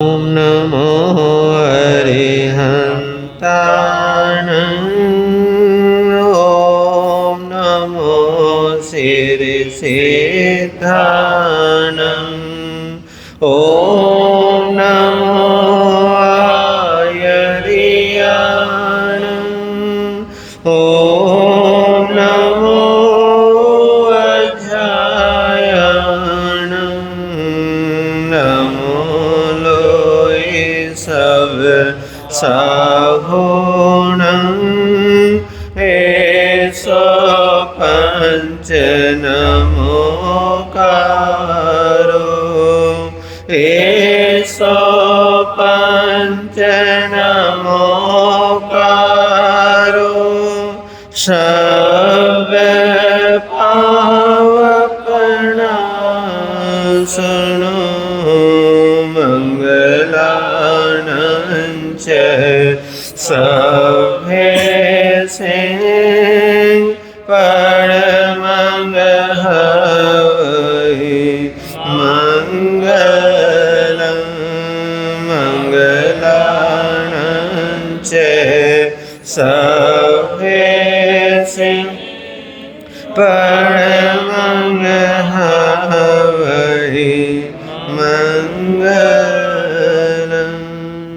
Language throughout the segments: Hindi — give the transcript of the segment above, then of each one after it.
ॐ नमो अरिहन्ताणं ॐ नमो सिरसिद्धाणं ॐ नमो आयर्याणं ॐ नमो अजायाणं नमो सब साहुणं एसो पंच नमोकारो एसो पंच नमोकारो सब पावकनाशनो मंगलानंच सभे से परमंगहवहि मंगलं मंगलानंच सभे से परमंगहवहि मंगलं।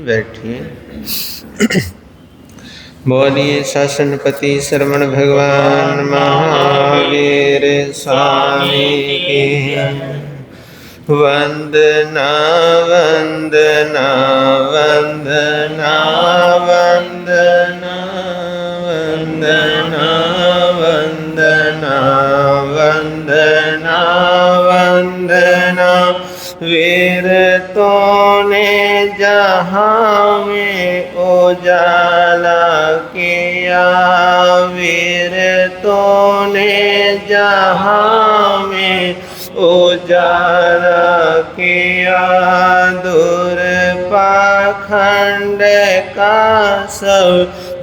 बैठिए। बोलिए शासनपति श्रवण भगवान महावीर स्वामी की वंदना वंदना वंदना वंदना वंदना वंदना वंदना वंदना। वीर तो ने जहाँ में उजाला किया वीर तो ने जहाँ में उजाला किया दूर पाखंड का सब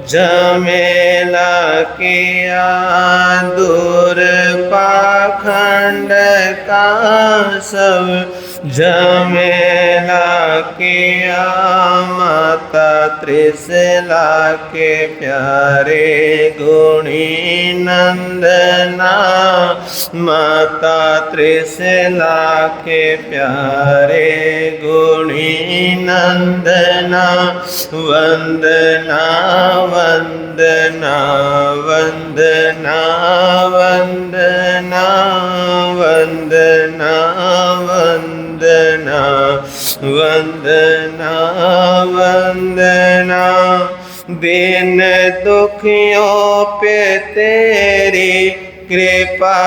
झमेला किया दूर पाखंड का सब झमेला किया माता त्रिशला के प्यारे गुणी नंदना माता त्रिशला के प्यारे गुणी नंदना वंदना वंदना वंदना वंदना वंदना वंदना वंदना वंदना। बिन दुखियों पे तेरी कृपा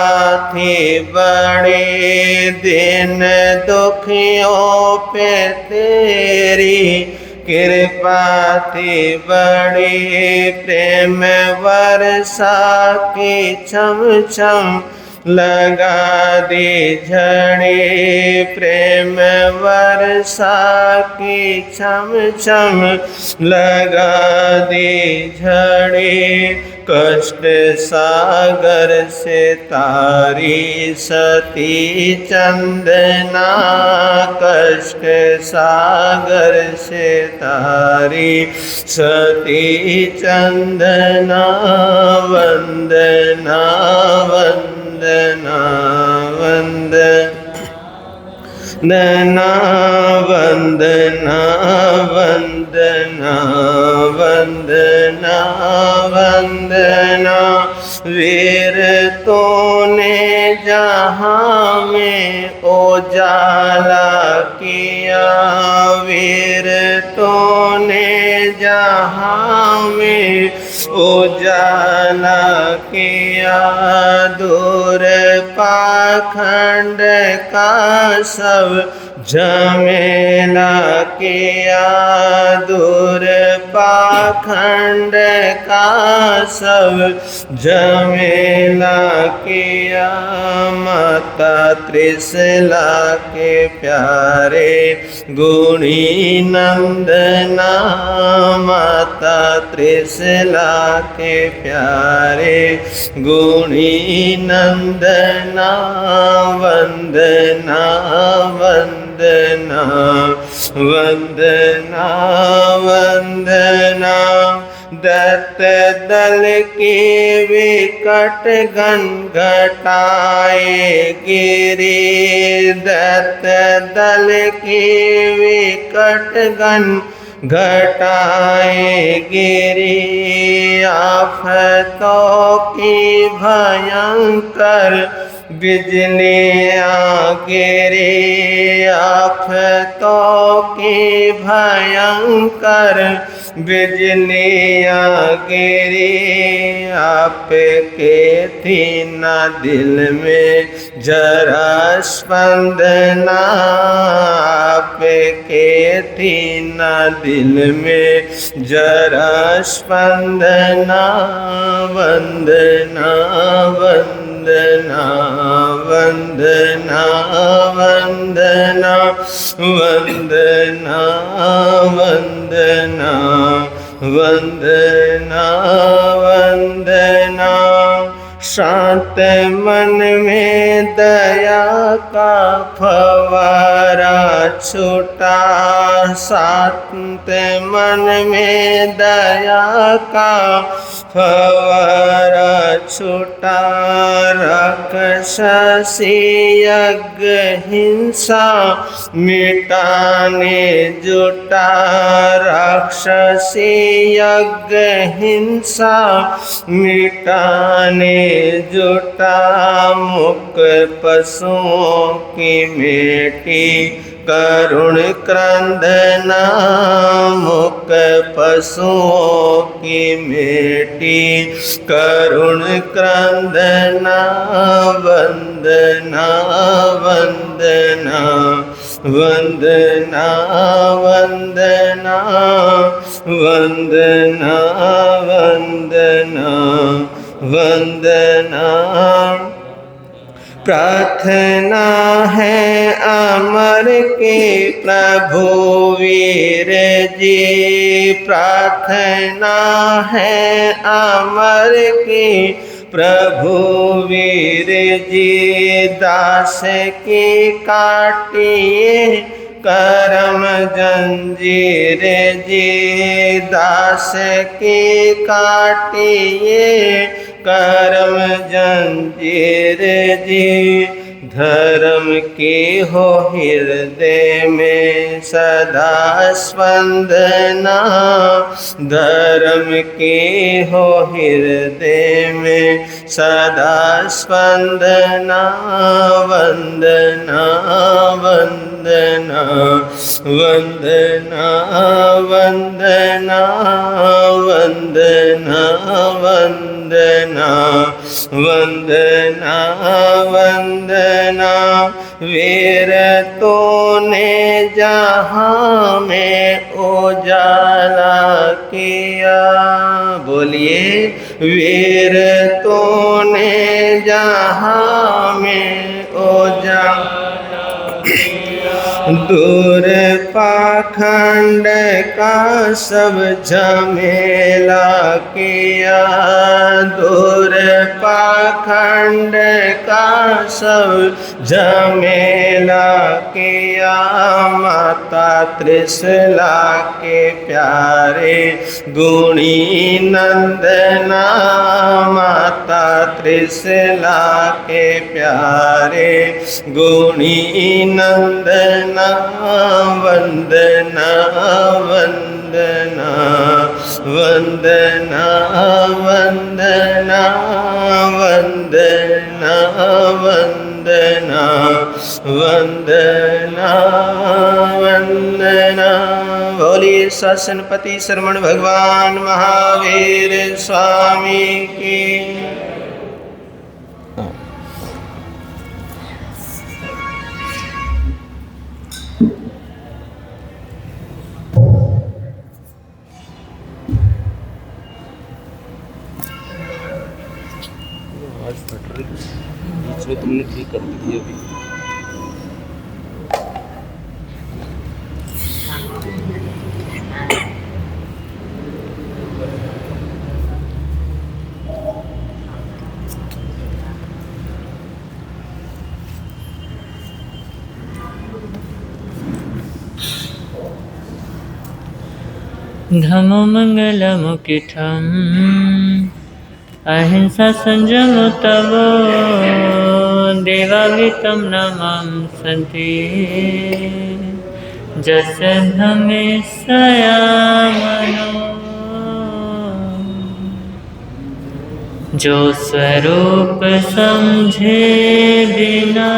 थी बड़ी दिन दुखियों पे तेरी कृपा थी बड़ी प्रेम वर्षा की छम छम लगा दी झड़ी प्रेम वर्षा की छम छम लगा दी झड़ी कष्ट सागर से तारी सती चंदना कष्ट सागर से तारी सती चंदना वंदना वंदना वंदना वंदना वंदना वंदना वंदना। वीर तो ने जहाँ में उजाला किया वीर तो ने जहाँ में उजाला किया दूर पाखंड का सब झमेला किया दूर पाखंड पाखंड का सब झमेला किया। माता त्रिशला के प्यारे गुणी नंदना, माता त्रिशला के प्यारे गुणी नंदना। वंदना वंदना वंदना वंदना। दैत्य दल की विकट घटाए गिरी, दैत्य दल की विकट घटाए गिरी। आफतों की भयंकर बिजलियाँ गिरी, आफतों की भयंकर बिजलियाँ गिरी। आपके थी न दिल में जरा स्पंदना, आपके थी न दिल में जरा स्पंदना। वंदना वंदना वंदना वंदना वंदना वंदना वंदना वंदना। शांत मन में दया का फव्वारा छूटा, शांत मन में दया का फव्वारा छूटा। राक्षसी यज्ञ हिंसा मिटाने जुटा, राक्षसी यज्ञ हिंसा मिटाने जुटा। मुक पशुओं की मेटी करुण क्रंदना, मुक पशुओं की मेटी करुण क्रंदना। वंदना वंदना वंदना वंदना वंदना वंदना वंदना। प्रार्थना है अमर के प्रभु वीर जी, प्रार्थना है अमर की प्रभु वीर जी। दास की काटिए करम जंजीर जी, दास की काटिए करम जंजीर जी। धर्म की हो हृदय में सदा स्पंदना, धर्म की हो हृदय में सदा स्पंदना। वंदना वंदना वंदना वंदना वंदना वंदना वंदना वंदना। वीर तूने जहाँ में उजाला किया, बोलिए वीर तूने जहाँ में उजाला दूर पाखंड का सब झमेला किया, दूर पाखंड का सब झमेला किया। माता त्रिशला के प्यारे गुणी नंदना, माता त्रिशला के प्यारे गुणी नंदना। वंदना वंदना वंदना वंदना वंदना वंदना वंदना वंदना। बोलिए शासनपति श्रवण भगवान महावीर स्वामी की। उसमें तुमने ठीक कर दी अभी। धम्मो मंगलमुकिठम् अहिंसा संयम तव देवावितं नमंसन्ति जस्य धम्मे संयमनो जो स्वरूप समझे बिना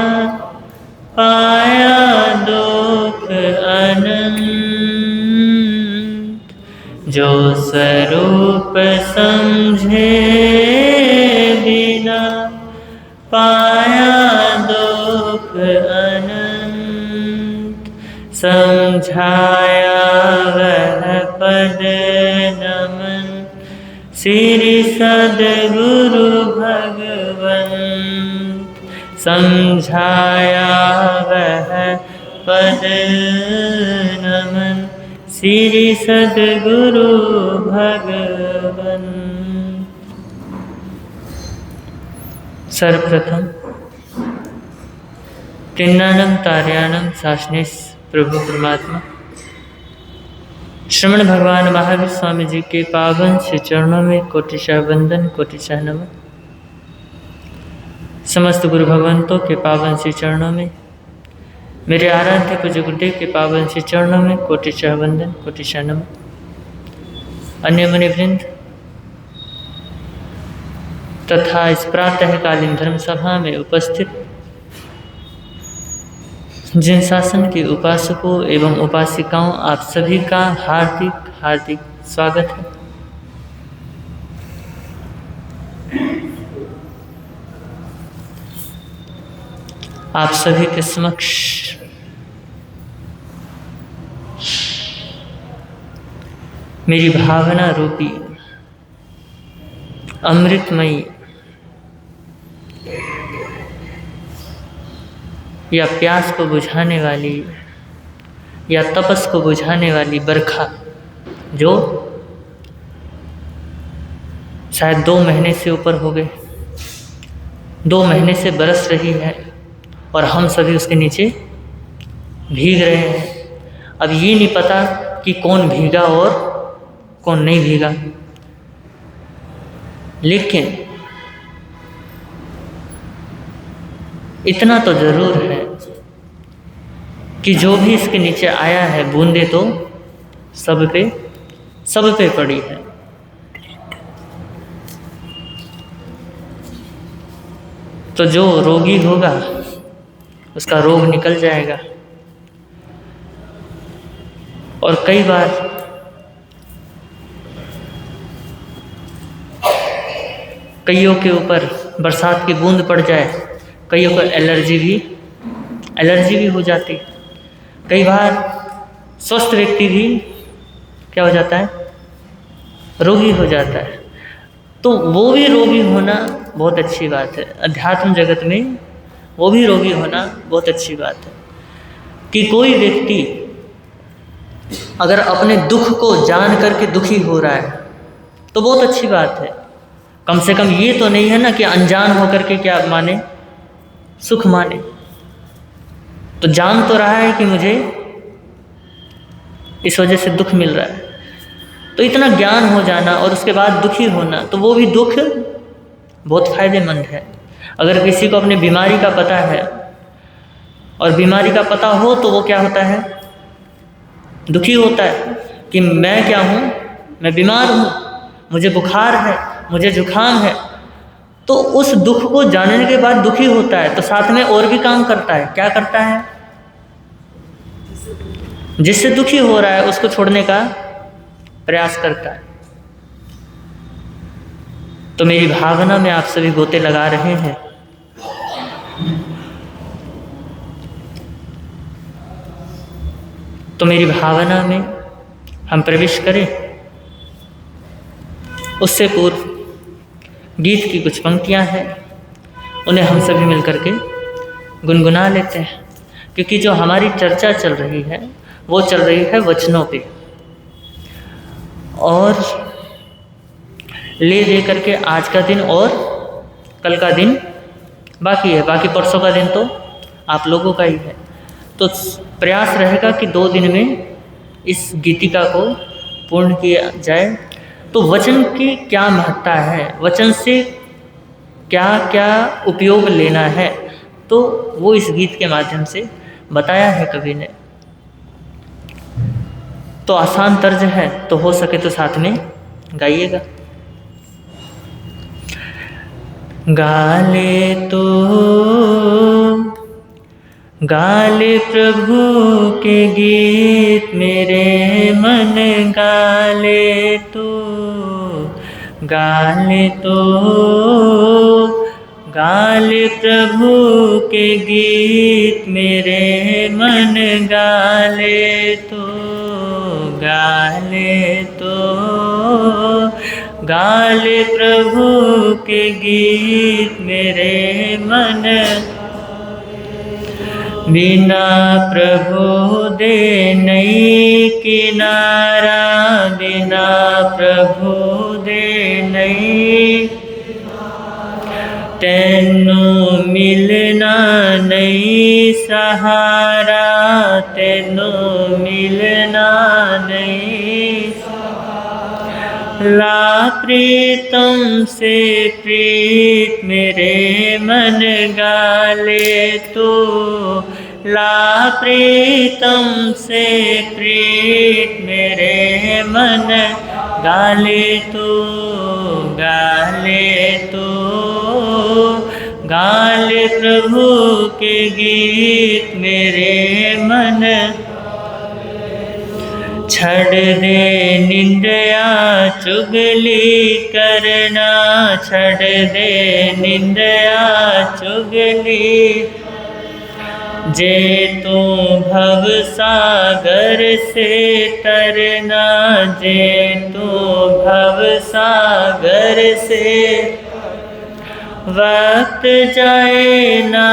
पाया दुख अनंत जो स्वरूप समझे बिना पाया दुख अनंत समझाया वह पद नमन श्री सद्गुरु भगवंत समझाया वह पद नमन श्री सद्गुरु भगवंत। सर्वप्रथम त्रिनानम तार्यानम शासनेश प्रभु परमात्मा श्रमण भगवान महावीर स्वामी जी के पावन श्री चरणों में कोटिशः वंदन कोटिशः नमन। समस्त गुरु भगवंतों के पावन श्री चरणों में मेरे आराध्य पूज्य गुरुदेव के पावन श्री चरणों में कोटिशः वंदन कोटिशः नमन। अन्य मुनिवृंद तथा इस प्रातःकालीन धर्म सभा में उपस्थित जिन शासन के उपासकों एवं उपासिकाओं आप सभी का हार्दिक हार्दिक स्वागत है। आप सभी के समक्ष मेरी भावना रूपी अमृतमयी या प्यास को बुझाने वाली या तपस को बुझाने वाली बरखा जो शायद 2 महीने से ऊपर हो गए, 2 महीने से बरस रही है और हम सभी उसके नीचे भीग रहे हैं। अब ये नहीं पता कि कौन भीगा और कौन नहीं भीगा, लेकिन इतना तो जरूर है कि जो भी इसके नीचे आया है बूंदे तो सब पे पड़ी है। तो जो रोगी होगा उसका रोग निकल जाएगा। और कई बार कईयों के ऊपर बरसात की बूंद पड़ जाए, कईयों को एलर्जी भी हो जाती। कई बार स्वस्थ व्यक्ति भी क्या हो जाता है, रोगी हो जाता है। तो वो भी रोगी होना बहुत अच्छी बात है। अध्यात्म जगत में वो भी रोगी होना बहुत अच्छी बात है कि कोई व्यक्ति अगर अपने दुख को जान करके दुखी हो रहा है तो बहुत अच्छी बात है। कम से कम ये तो नहीं है ना कि अनजान होकर के क्या माने, सुख माने। तो जान तो रहा है कि मुझे इस वजह से दुख मिल रहा है, तो इतना ज्ञान हो जाना और उसके बाद दुखी होना, तो वो भी दुख बहुत फायदेमंद है। अगर किसी को अपनी बीमारी का पता है और बीमारी का पता हो तो वो क्या होता है, दुखी होता है कि मैं क्या हूँ, मैं बीमार हूँ, मुझे बुखार है, मुझे जुकाम है। तो उस दुख को जानने के बाद दुखी होता है तो साथ में और भी काम करता है। क्या करता है, जिससे दुखी हो रहा है उसको छोड़ने का प्रयास करता है। तो मेरी भावना में आप सभी गोते लगा रहे हैं। तो मेरी भावना में हम प्रवेश करें। उससे पूर्व गीत की कुछ पंक्तियां हैं उन्हें हम सभी मिलकर के गुनगुना लेते हैं, क्योंकि जो हमारी चर्चा चल रही है वो चल रही है वचनों पे, और ले दे करके आज का दिन और कल का दिन बाकी है, बाकी परसों का दिन तो आप लोगों का ही है। तो प्रयास रहेगा कि 2 दिन में इस गीतिका को पूर्ण किया जाए। तो वचन की क्या महत्ता है, वचन से क्या क्या उपयोग लेना है, तो वो इस गीत के माध्यम से बताया है कवि ने। तो आसान तर्ज है, तो हो सके तो साथ में गाइएगा। गाले प्रभु के गीत मेरे मन, गाले प्रभु के गीत मेरे मन, गाले प्रभु के गीत मेरे मन। बिना प्रभु दे नहीं किनारा, बिना प्रभु दे नहीं तेनू मिलना नहीं सहारा, तेनू मिलना नहीं। ला प्रीतम से प्रीत मेरे मन, गाले तो ला प्रीतम से प्रीत मेरे मन, गाले तो गाले प्रभु के गीत मेरे मन। छड़ दे निंदया चुगली करना, छड़ दे निंदया चुगली। जे तू भव सागर से तरना, जे तू भव सागर से। वक्त जाए ना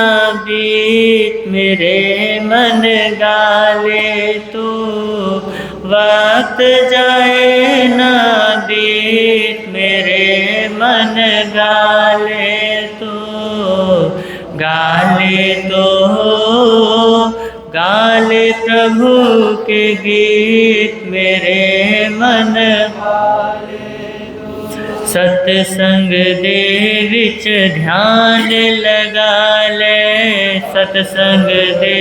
बीत मेरे मन, गाले तो वक्त जाए ना बीत मेरे मन, गाले तो गाले प्रभु के गीत मेरे मन। सत्संग दे विच ध्यान लगा ले, सत्संग दे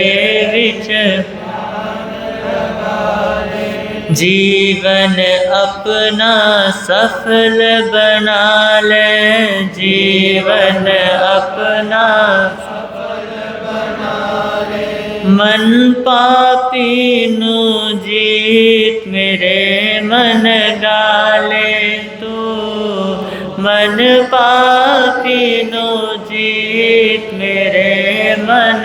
विच जीवन अपना सफल बना ले, जीवन अपना मन पापी नु जीत मेरे मन, गाले मन पापी नो जीत मेरे मन,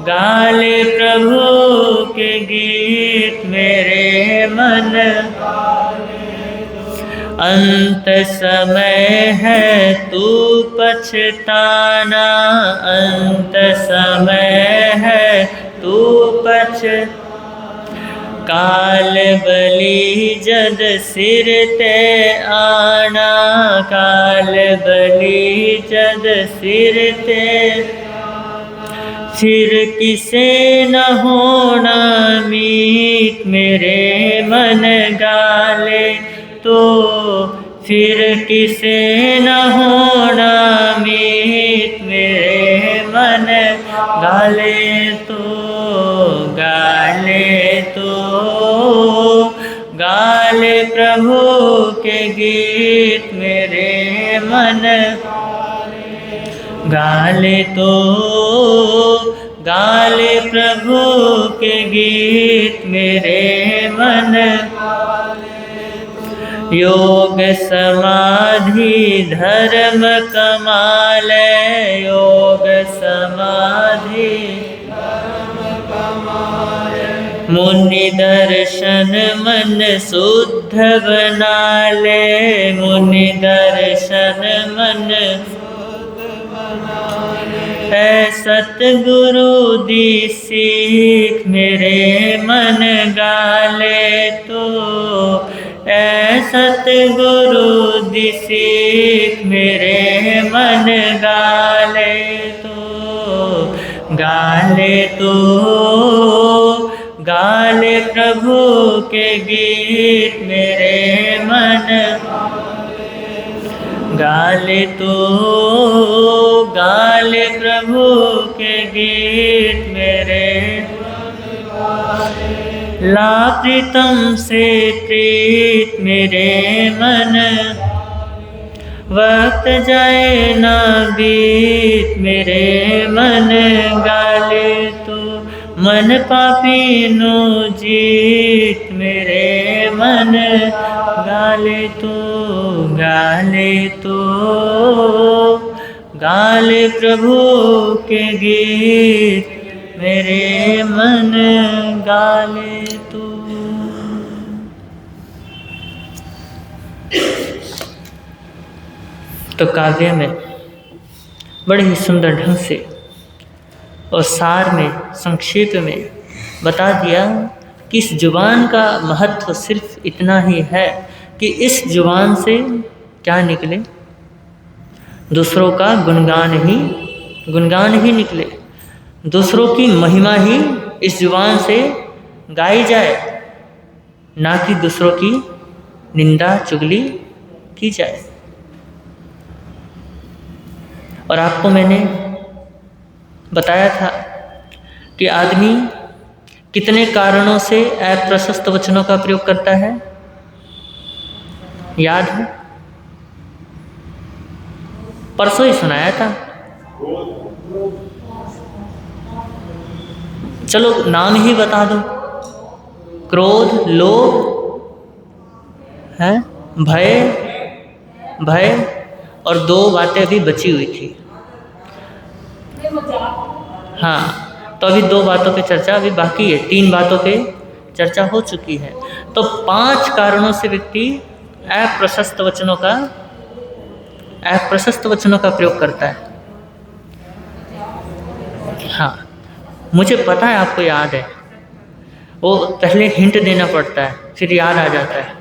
गाले प्रभु के गीत मेरे मन। अंत समय है तू पछताना, अंत समय है तू पछताना। काल बलि जद सिर ते आना, काल बलि जद सिर ते। फिर किसे न होना मीत मेरे मन, गाले तो फिर किसे न होना मीत मेरे मन, गाले तो गाले प्रभु के गीत मेरे मन, गाले प्रभु के गीत मेरे मन। योग समाधि धर्म कमाल, योग समाधि मुनि दर्शन मन शुद्ध बना ले, मुनि दर्शन मन है सतगुरु दी सीख मेरे मन गाले तो, ऐ सतगुरु दी सीख मेरे मन गाले तो, गाले तो गाले प्रभु के गीत मेरे मन गाले तो गाले प्रभु के गीत मेरे ला प्रीतम से प्रीत मेरे मन वक्त जाए ना बीत मेरे मन गाले तो मन पापी नो जीत मेरे मन गाले तो गाले तो गाले प्रभु के गीत मेरे मन गाले तो। तो काव्य में बड़े ही सुंदर ढंग से और सार में संक्षेप में बता दिया कि इस जुबान का महत्व सिर्फ इतना ही है कि इस जुबान से क्या निकले, दूसरों का गुणगान ही निकले, दूसरों की महिमा ही इस जुबान से गाई जाए, ना कि दूसरों की निंदा चुगली की जाए। और आपको मैंने बताया था कि आदमी कितने कारणों से अप्रशस्त वचनों का प्रयोग करता है, याद है? परसों ही सुनाया था। चलो नाम ही बता दो। क्रोध, लोभ है, भय और 2 बातें अभी बची हुई थी। हाँ, तो अभी 2 बातों पे चर्चा अभी बाकी है, 3 बातों पे चर्चा हो चुकी है। तो 5 कारणों से व्यक्ति अप्रशस्त वचनों का प्रयोग करता है। हाँ, मुझे पता है आपको याद है, वो पहले हिंट देना पड़ता है फिर याद आ जाता है।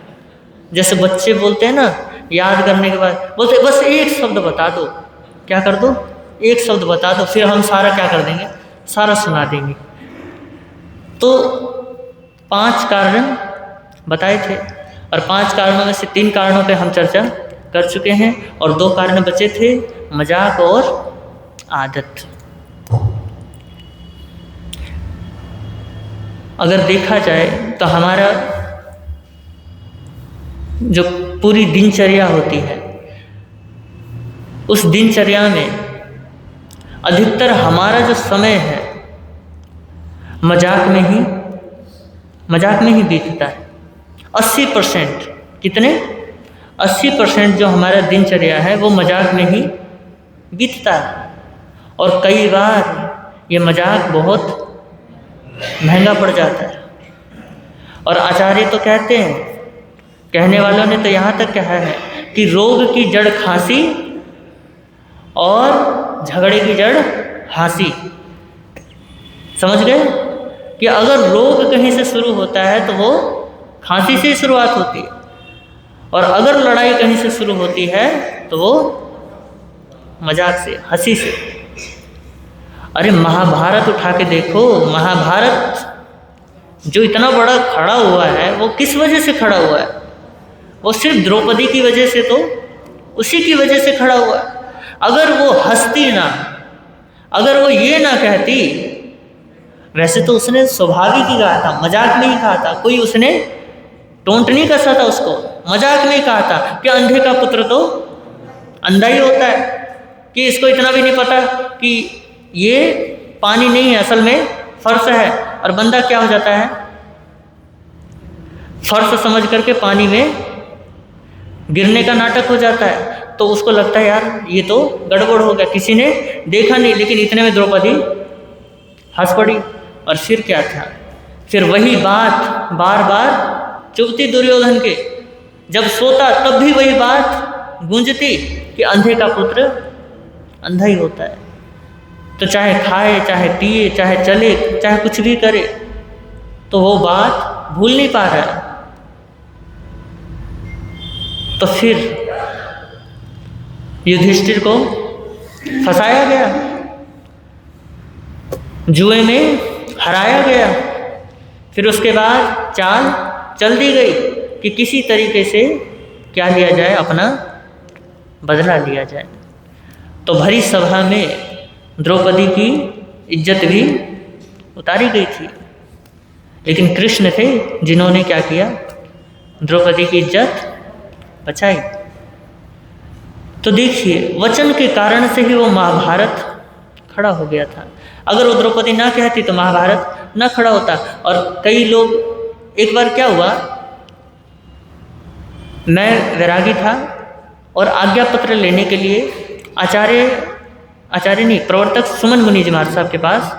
जैसे बच्चे बोलते हैं ना, याद करने के बाद बोलते बस एक शब्द बता दो, क्या कर दो, एक शब्द बता दो, फिर हम सारा क्या कर देंगे, सारा सुना देंगे। तो 5 कारण बताए थे और 5 कारणों में से 3 कारणों पे हम चर्चा कर चुके हैं और 2 कारण बचे थे, मजाक और आदत। अगर देखा जाए तो हमारा जो पूरी दिनचर्या होती है, उस दिनचर्या में अधिकतर हमारा जो समय है मजाक में ही बीतता है। 80% कितने 80% जो हमारा दिनचर्या है वो मजाक में ही बीतता है। और कई बार ये मजाक बहुत महंगा पड़ जाता है। और आचार्य तो कहते हैं, कहने वालों ने तो यहाँ तक कहा है कि रोग की जड़ खांसी और झगड़े की जड़ हंसी। समझ गए कि अगर रोग कहीं से शुरू होता है तो वो खांसी से शुरुआत होती है, और अगर लड़ाई कहीं से शुरू होती है तो वो मजाक से, हंसी से। अरे महाभारत उठा के देखो, महाभारत जो इतना बड़ा खड़ा हुआ है वो किस वजह से खड़ा हुआ है? वो सिर्फ द्रौपदी की वजह से, तो उसी की वजह से खड़ा हुआ है। अगर वो हंसती ना, अगर वो ये ना कहती, वैसे तो उसने स्वाभाविक ही कहा था, मजाक में ही कहा था, कोई उसने टोंट नहीं कसा था उसको, मजाक में ही कहा था कि अंधे का पुत्र तो अंधा ही होता है, कि इसको इतना भी नहीं पता कि ये पानी नहीं है, असल में फर्श है। और बंदा क्या हो जाता है, फर्श समझ करके पानी में गिरने का नाटक हो जाता है। तो उसको लगता है यार ये तो गड़बड़ हो गया, किसी ने देखा नहीं, लेकिन इतने में द्रौपदी हंस पड़ी। और फिर क्या था, फिर वही बात बार बार चुभती दुर्योधन के। जब सोता तब भी वही बात गूंजती कि अंधे का पुत्र अंधा ही होता है। तो चाहे खाए, चाहे पिए, चाहे चले, चाहे कुछ भी करे, तो वो बात भूल नहीं पा रहा है। तो फिर युधिष्ठिर को फंसाया गया, जुए में हराया गया। फिर उसके बाद चाल चल दी गई कि किसी तरीके से क्या लिया जाए, अपना बदला लिया जाए। तो भरी सभा में द्रौपदी की इज्जत भी उतारी गई थी, लेकिन कृष्ण थे जिन्होंने क्या किया, द्रौपदी की इज्जत बचाई। तो देखिए, वचन के कारण से ही वो महाभारत खड़ा हो गया था। अगर वो द्रौपदी ना कहती तो महाभारत ना खड़ा होता। और कई लोग, एक बार क्या हुआ, मैं वैरागी था और आज्ञा पत्र लेने के लिए आचार्य नहीं, प्रवर्तक सुमन मुनि जी महाराज साहब के पास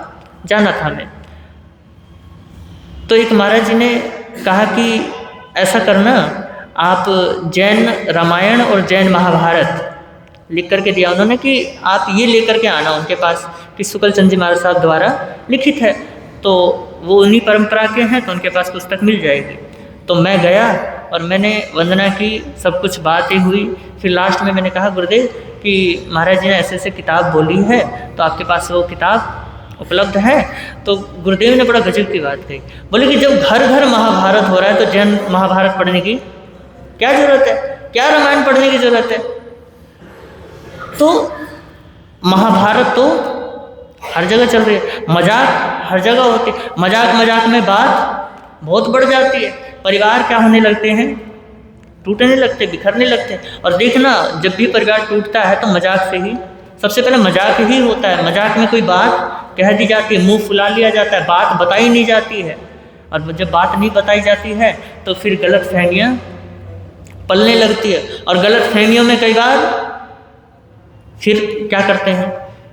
जाना था मैं। तो एक महाराज जी ने कहा कि ऐसा करना, आप जैन रामायण और जैन महाभारत लिख करके दिया उन्होंने कि आप ये लेकर के आना उनके पास, कि शुक्ल चंद जी महाराज साहब द्वारा लिखित है, तो वो उन्हीं परंपरा के हैं, तो उनके पास पुस्तक मिल जाएगी। तो मैं गया और मैंने वंदना की, सब कुछ बातें हुई। फिर लास्ट में मैंने कहा, गुरुदेव कि महाराज जी ने ऐसे ऐसे किताब बोली है, तो आपके पास वो किताब उपलब्ध है? तो गुरुदेव ने बड़ा गजब की बात कही, बोले कि जब घर घर महाभारत हो रहा है तो जैन महाभारत पढ़ने की क्या जरूरत है, क्या रामायण पढ़ने की जरूरत है? तो महाभारत तो हर जगह चल रही है, मजाक हर जगह होती है, मजाक मजाक में बात बहुत बढ़ जाती है, परिवार क्या होने लगते हैं, टूटने लगते, बिखरने लगते हैं। और देखना, जब भी परिवार टूटता है तो मजाक से ही, सबसे पहले मजाक ही होता है। मजाक में कोई बात कह दी जाती है, मुंह फुला लिया जाता है, बात बताई नहीं जाती है। और जब बात नहीं बताई जाती है तो फिर गलत फहमियाँ पलने लगती है। और गलत फहमियों में कई बार फिर क्या करते हैं,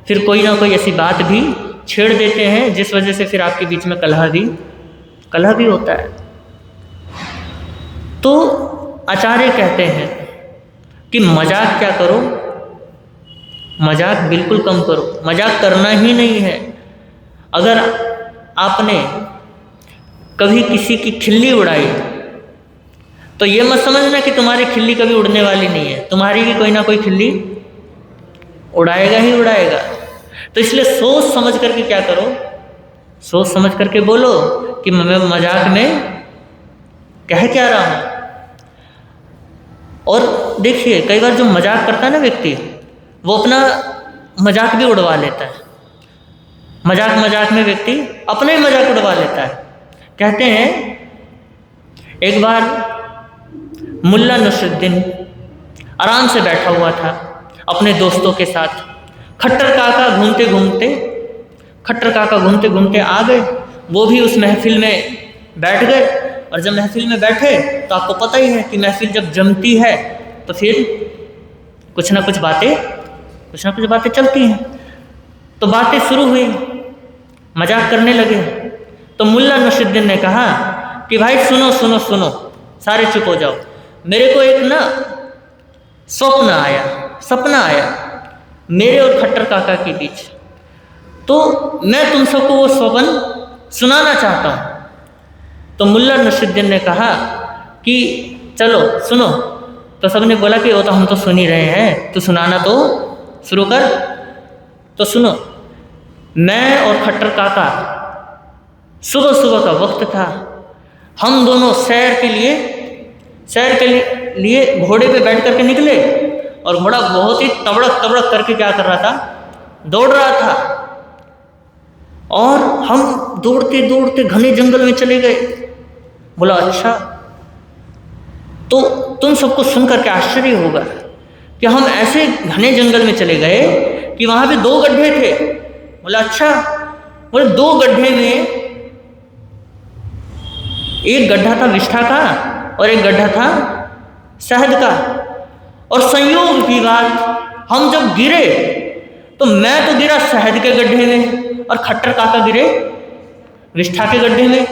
फिर कोई ना कोई ऐसी बात भी छेड़ देते हैं जिस वजह से फिर आपके बीच में कलह भी होता है। तो आचार्य कहते हैं कि मजाक क्या करो, मजाक बिल्कुल कम करो, मजाक करना ही नहीं है। अगर आपने कभी किसी की खिल्ली उड़ाई तो ये मत समझना कि तुम्हारी खिल्ली कभी उड़ने वाली नहीं है, तुम्हारी भी कोई ना कोई खिल्ली उड़ाएगा ही उड़ाएगा। तो इसलिए सोच समझ करके क्या करो, सोच समझ करके बोलो कि मैं मजाक में कह क्या रहा हूँ। और देखिए, कई बार जो मजाक करता है ना व्यक्ति, वो अपना मजाक भी उड़वा लेता है। मजाक मजाक में व्यक्ति अपना ही मजाक उड़वा लेता है। कहते हैं एक बार मुल्ला नसरुद्दीन आराम से बैठा हुआ था अपने दोस्तों के साथ। खट्टर काका घूमते घूमते आ गए, वो भी उस महफिल में बैठ गए। और जब महफिल में बैठे तो आपको पता ही है कि महफिल जब जमती है तो फिर कुछ ना कुछ बातें चलती हैं। तो बातें शुरू हुई, मजाक करने लगे। तो मुल्ला नसरुद्दीन ने कहा कि भाई सुनो सुनो सुनो, सारे चुप हो जाओ। मेरे को एक ना सपना आया मेरे और खट्टर काका के बीच, तो मैं तुम सबको वो स्वप्न सुनाना चाहता हूँ। तो मुल्ला नसरुद्दीन ने कहा कि चलो सुनो। तो सबने बोला कि वो तो हम तो सुन ही रहे हैं, तो सुनाना तो शुरू कर। तो सुनो, मैं और खट्टर काका सुबह का वक्त था, हम दोनों सैर के लिए घोड़े पे बैठ करके निकले। और घोड़ा बहुत ही तबड़क करके क्या कर रहा था, दौड़ रहा था। और हम दौड़ते घने जंगल में चले गए। बोला अच्छा, तो तुम सबको सुनकर के आश्चर्य होगा कि हम ऐसे घने जंगल में चले गए कि वहाँ पे 2 गड्ढे थे। बोला अच्छा। बोले 2 गड्ढे में एक गड्ढा था विष्ठा का और एक गड्ढा था शहद का। और संयोग की बात, हम जब गिरे तो मैं तो गिरा शहद के गड्ढे में और खट्टर काका गिरे विष्ठा के गड्ढे में।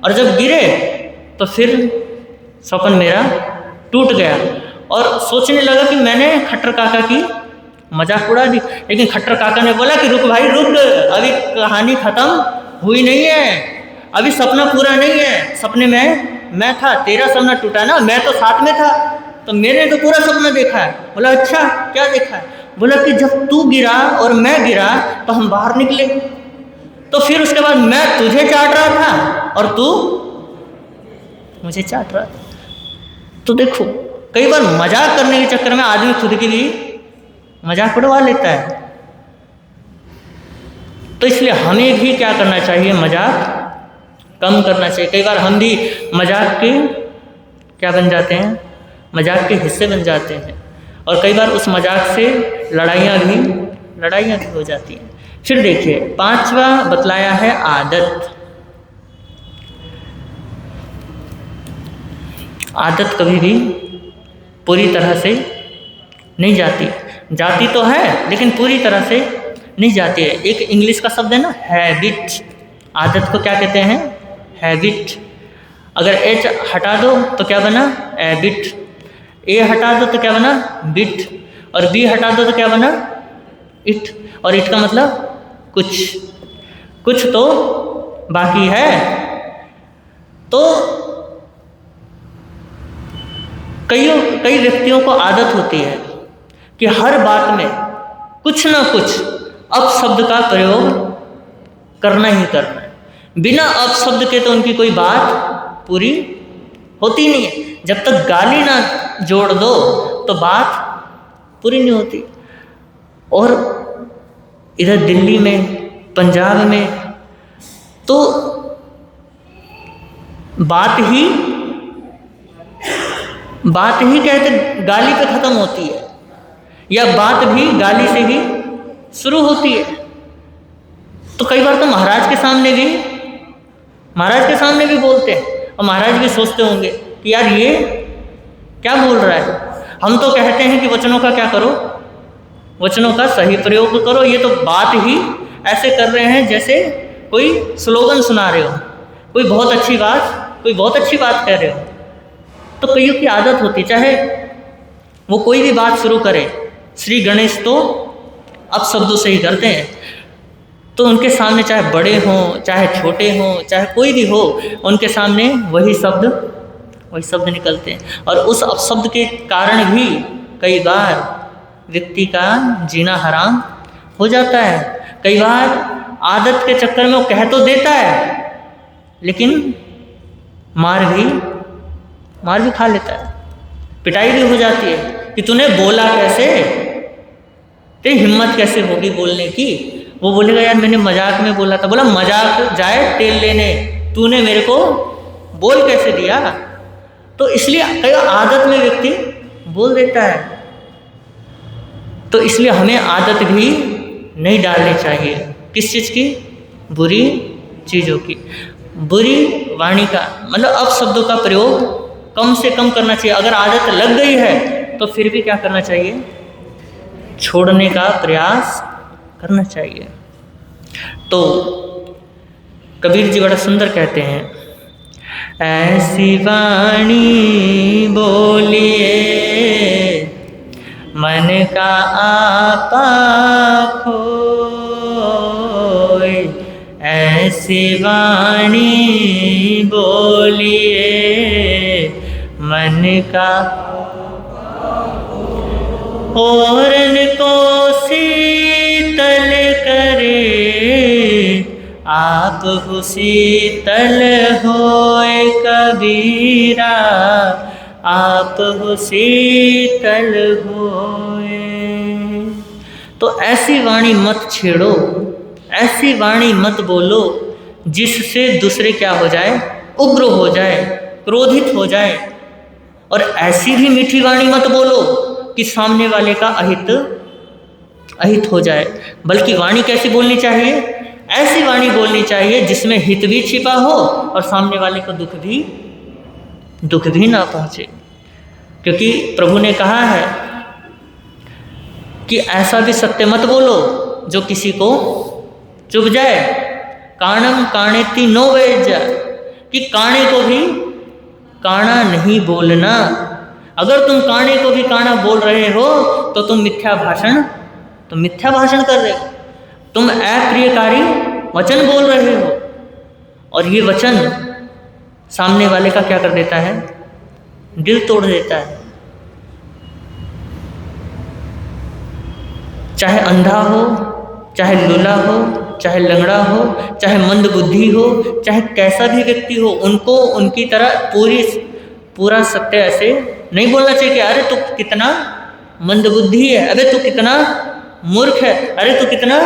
और जब गिरे तो फिर स्वप्न मेरा टूट गया और सोचने लगा कि मैंने खट्टर काका की मजाक उड़ा दी। लेकिन खट्टर काका ने बोला कि रुक भाई रुक, अभी कहानी ख़त्म हुई नहीं है, अभी सपना पूरा नहीं है। सपने में मैं था, तेरा सपना टूटा ना, मैं तो साथ में था, तो मैंने तो पूरा सपना देखा है। बोला अच्छा क्या देखा है? बोला कि जब तू गिरा और मैं गिरा तो हम बाहर निकले, तो फिर उसके बाद मैं तुझे चाट रहा था और तू मुझे चाट रहा था। तो देखो कई बार मजाक करने के चक्कर में आदमी खुद की भी मजाक उड़वा लेता है। तो इसलिए हमें भी क्या करना चाहिए, मजाक कम करना चाहिए। कई बार हम भी मजाक के क्या बन जाते हैं, मजाक के हिस्से बन जाते हैं और कई बार उस मजाक से लड़ाइयाँ भी हो जाती हैं। फिर देखिए 5वां बतलाया है आदत। आदत कभी भी पूरी तरह से नहीं जाती, जाती तो है लेकिन पूरी तरह से नहीं जाती है। एक इंग्लिश का शब्द है ना हैबिट, आदत को क्या कहते हैं, हैबिट। अगर एच हटा दो तो क्या बना, एबिट। ए हटा दो तो क्या बना, बिट। और बी हटा दो तो क्या बना, इट। और इट का मतलब कुछ तो बाकी है। तो कई व्यक्तियों को आदत होती है कि हर बात में कुछ ना कुछ अपशब्द का प्रयोग करना ही करना है। बिना अपशब्द के तो उनकी कोई बात पूरी होती नहीं है। जब तक गाली ना जोड़ दो तो बात पूरी नहीं होती। और इधर दिल्ली में, पंजाब में तो बात ही कहते गाली पे ख़त्म होती है, या बात भी गाली से ही शुरू होती है। तो कई बार तो महाराज के सामने भी बोलते हैं और महाराज भी सोचते होंगे कि यार ये क्या बोल रहा है। हम तो कहते हैं कि वचनों का क्या करो, वचनों का सही प्रयोग करो। ये तो बात ही ऐसे कर रहे हैं जैसे कोई स्लोगन सुना रहे हो, कोई बहुत अच्छी बात कह रहे हो। तो कईयों की आदत होती, चाहे वो कोई भी बात शुरू करे, श्री गणेश तो अपशब्दों से ही करते हैं। तो उनके सामने चाहे बड़े हों, चाहे छोटे हों, चाहे कोई भी हो, उनके सामने वही शब्द निकलते हैं। और उस अपशब्द के कारण भी कई बार व्यक्ति का जीना हराम हो जाता है। कई बार आदत के चक्कर में वो कह तो देता है लेकिन मार भी खा लेता है, पिटाई भी हो जाती है कि तूने बोला कैसे, तेरी हिम्मत कैसे होगी बोलने की। वो बोलेगा यार मैंने मजाक में बोला था। बोला मजाक जाए तेल लेने, तूने मेरे को बोल कैसे दिया। तो इसलिए कई आदत में व्यक्ति बोल देता है। तो इसलिए हमें आदत भी नहीं डालनी चाहिए। किस चीज़ की, बुरी चीज़ों की। बुरी वाणी का मतलब अपशब्दों का प्रयोग कम से कम करना चाहिए। अगर आदत लग गई है तो फिर भी क्या करना चाहिए, छोड़ने का प्रयास करना चाहिए। तो कबीर जी बड़ा सुंदर कहते हैं, ऐसी वाणी बोलिए मन का आपा खोए, ऐसी वाणी बोलिए मन का औरन को शीतल करे, आप हो शीतल होए कबीरा, आप हो शीतल होए। तो ऐसी वाणी मत छेड़ो, ऐसी वाणी मत बोलो जिससे दूसरे क्या हो जाए, उग्र हो जाए, क्रोधित हो जाए। और ऐसी भी मीठी वाणी मत बोलो कि सामने वाले का अहित हो जाए। बल्कि वाणी कैसी बोलनी चाहिए, ऐसी वाणी बोलनी चाहिए जिसमें हित भी छिपा हो और सामने वाले को दुख भी ना पहुँचे। क्योंकि प्रभु ने कहा है कि ऐसा भी सत्य मत बोलो जो किसी को चुभ जाए। काणम काणेति नो वेज्य, कि काणे को भी काणा नहीं बोलना। अगर तुम काणे को भी काणा बोल रहे हो तो तुम मिथ्या भाषण कर रहे हो, तुम अप्रियकारी वचन बोल रहे हो। और ये वचन सामने वाले का क्या कर देता है? दिल तोड़ देता है। चाहे अंधा हो, चाहे लूला हो, चाहे लंगड़ा हो, चाहे मंद बुद्धि हो, चाहे कैसा भी व्यक्ति हो, उनको उनकी तरह पूरा सत्य ऐसे नहीं बोलना चाहिए कि अरे तू कितना मंद बुद्धि है, अरे तू कितना मूर्ख है, अरे तू कितना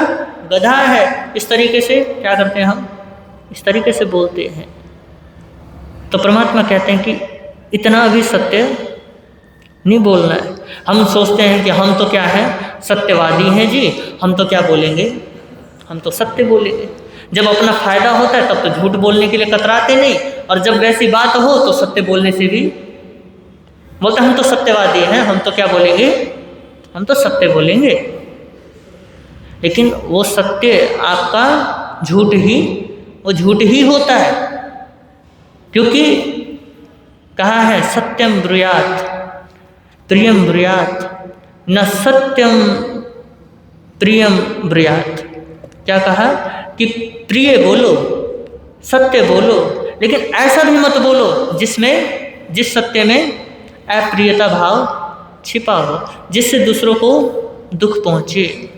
गधा है। इस तरीके से क्या करते हैं हम? इस तरीके से बोलते हैं। तो परमात्मा कहते हैं कि इतना भी सत्य नहीं बोलना है। हम सोचते हैं कि हम तो क्या है, सत्यवादी हैं जी, हम तो क्या बोलेंगे, हम तो सत्य बोलेंगे। जब अपना फायदा होता है तब तो झूठ बोलने के लिए कतराते नहीं, और जब वैसी बात हो तो सत्य बोलने से भी बोलते हम तो सत्यवादी हैं, हम तो क्या बोलेंगे, हम तो सत्य बोलेंगे। लेकिन वो सत्य आपका झूठ ही होता है, क्योंकि कहा है सत्यम ब्रूयात प्रियम ब्रूयात, न सत्यम प्रियम ब्रूयात। क्या कहा कि प्रिय बोलो, सत्य बोलो, लेकिन ऐसा भी मत बोलो जिस सत्य में अप्रियता भाव छिपा हो, जिससे दूसरों को दुख पहुँचे।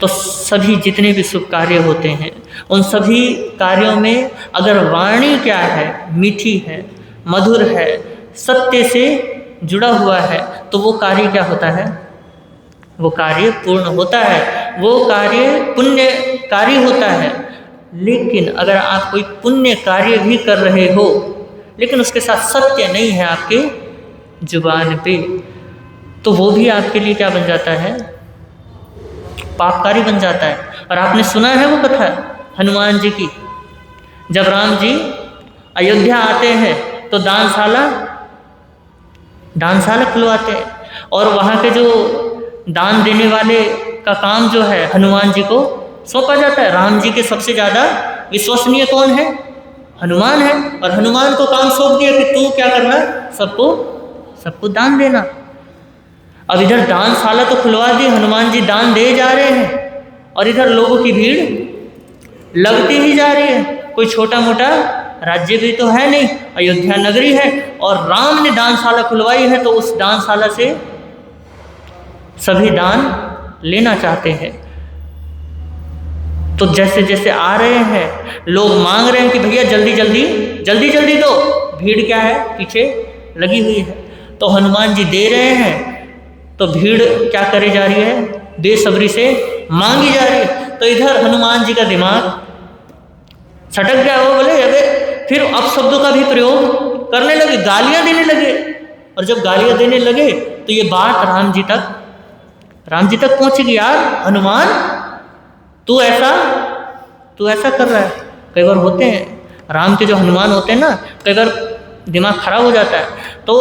तो सभी जितने भी शुभ कार्य होते हैं, उन सभी कार्यों में अगर वाणी क्या है, मीठी है, मधुर है, सत्य से जुड़ा हुआ है, तो वो कार्य क्या होता है? वो कार्य पूर्ण होता है, वो कार्य पुण्यकारी होता है। लेकिन अगर आप कोई पुण्य कार्य भी कर रहे हो, लेकिन उसके साथ सत्य नहीं है आपके जुबान पे, तो वो भी आपके लिए क्या बन जाता है? पापकारी बन जाता है। और आपने सुना है वो कथा हनुमान जी की, जब राम जी अयोध्या आते हैं तो दानशाला खुलवाते हैं, और वहाँ के जो दान देने वाले का काम जो है हनुमान जी को सौंपा जाता है। राम जी के सबसे ज़्यादा विश्वसनीय कौन है? हनुमान है। और हनुमान को काम सौंप दिया कि तू क्या करना, सबको दान देना। अब इधर दानशाला तो खुलवा दी, हनुमान जी दान दे जा रहे हैं, और इधर लोगों की भीड़ लगती ही जा रही है। कोई छोटा मोटा राज्य भी तो है नहीं, अयोध्या नगरी है, और राम ने दानशाला खुलवाई है, तो उस दानशाला से सभी दान लेना चाहते हैं। तो जैसे जैसे आ रहे हैं, लोग मांग रहे हैं कि भैया जल्दी दो, भीड़ क्या है, पीछे लगी हुई है। तो हनुमान जी दे रहे हैं, तो भीड़ क्या करी जा रही है? बेसब्री से मांगी जा रही है। तो इधर हनुमान जी का दिमाग छटक गया। वो बोले अबे, फिर अपशब्दों का भी प्रयोग करने लगे, गालियां देने लगे। और जब गालियां देने लगे तो ये बात राम जी तक पहुंचेगी। यार हनुमान, तू ऐसा कर रहा है। कई बार होते हैं राम के जो हनुमान होते हैं ना, कई बार दिमाग खराब हो जाता है। तो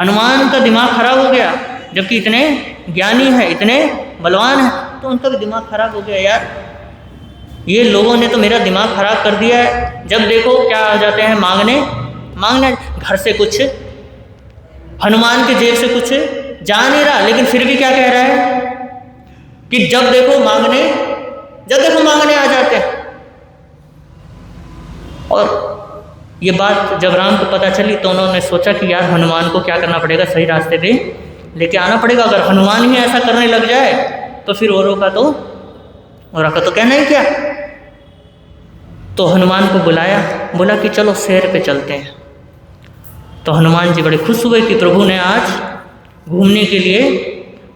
हनुमान का दिमाग खराब हो गया, जबकि इतने ज्ञानी है, इतने बलवान है, तो उनका भी दिमाग खराब हो गया। यार ये लोगों ने तो मेरा दिमाग खराब कर दिया है। जब देखो क्या आ जाते हैं मांगने, घर से कुछ, हनुमान के जेब से कुछ जा नहीं रहा, लेकिन फिर भी क्या कह रहा है कि जब देखो मांगने आ जाते हैं। और ये बात जब राम को पता चली तो उन्होंने सोचा कि यार हनुमान को क्या करना पड़ेगा, सही रास्ते पे लेके आना पड़ेगा। अगर हनुमान ही ऐसा करने लग जाए तो फिर औरों का तो कहना ही क्या। तो हनुमान को बुलाया, बोला कि चलो शहर पे चलते हैं। तो हनुमान जी बड़े खुश हुए कि प्रभु ने आज घूमने के लिए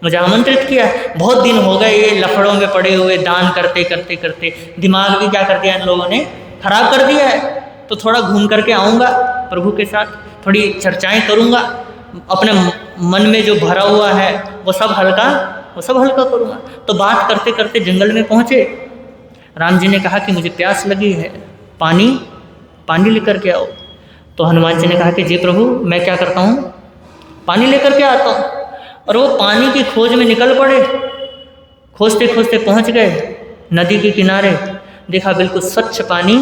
मुझे आमंत्रित किया। बहुत दिन हो गए ये लफड़ों में पड़े हुए, दान करते दिमाग भी क्या कर दिया इन लोगों ने, खराब कर दिया है। तो थोड़ा घूम करके आऊँगा प्रभु के साथ, थोड़ी चर्चाएं करूँगा, अपने मन में जो भरा हुआ है वो सब हल्का करूँगा। तो बात करते करते जंगल में पहुँचे। राम जी ने कहा कि मुझे प्यास लगी है, पानी लेकर के आओ। तो हनुमान जी ने कहा कि जी प्रभु, मैं क्या करता हूँ, पानी लेकर के आता हूँ। और वो पानी की खोज में निकल पड़े। खोजते खोजते पहुँच गए नदी के किनारे। देखा बिल्कुल स्वच्छ पानी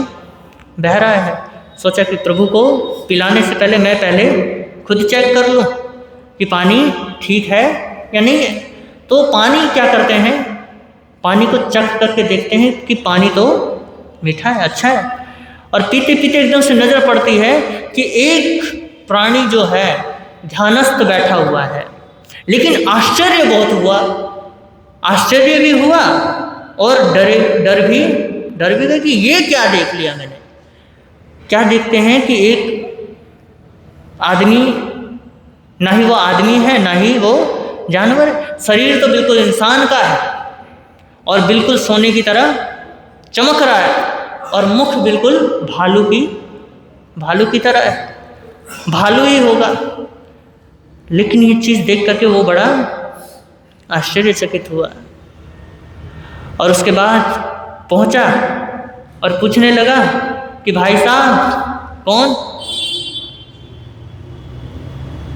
बह रहा है, सोचा कि प्रभु को पिलाने से पहले मैं पहले खुद चेक कर लूँ कि पानी ठीक है या नहीं है। तो पानी क्या करते हैं, पानी को चख करके देखते हैं कि पानी तो मीठा है, अच्छा है। और पीते पीते एकदम से नज़र पड़ती है कि एक प्राणी जो है ध्यानस्थ बैठा हुआ है। लेकिन आश्चर्य बहुत हुआ, आश्चर्य भी हुआ और डर भी गए कि ये क्या देख लिया मैंने। क्या देखते हैं कि एक आदमी, ना ही वो आदमी है ना ही वो जानवर है, शरीर तो बिल्कुल इंसान का है और बिल्कुल सोने की तरह चमक रहा है और मुख बिल्कुल भालू की तरह है, भालू ही होगा। लेकिन ये चीज़ देख करके वो बड़ा आश्चर्यचकित हुआ और उसके बाद पहुंचा और पूछने लगा कि भाई साहब कौन?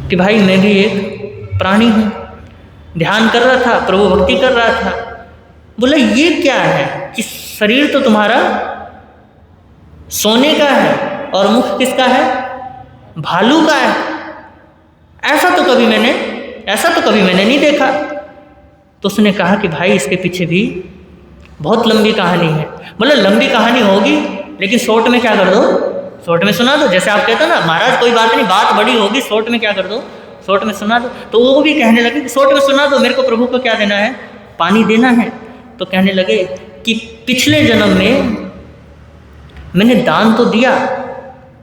कि भाई मैं भी एक प्राणी हूँ, ध्यान कर रहा था, प्रभु भक्ति कर रहा था। बोला ये क्या है कि शरीर तो तुम्हारा सोने का है और मुख किसका है? भालू का है। ऐसा तो कभी मैंने नहीं देखा। तो उसने कहा कि भाई इसके पीछे भी बहुत लंबी कहानी है। मतलब लंबी कहानी होगी लेकिन शॉर्ट में क्या कर दो, शॉर्ट में सुना दो। जैसे आप कहते हो ना महाराज कोई बात नहीं, बात बड़ी होगी, शॉर्ट में क्या कर दो, शॉर्ट में सुना दो। तो वो भी कहने लगे कि शॉर्ट में सुना दो, मेरे को प्रभु को क्या देना है? पानी देना है। तो कहने लगे कि पिछले जन्म में मैंने दान तो दिया,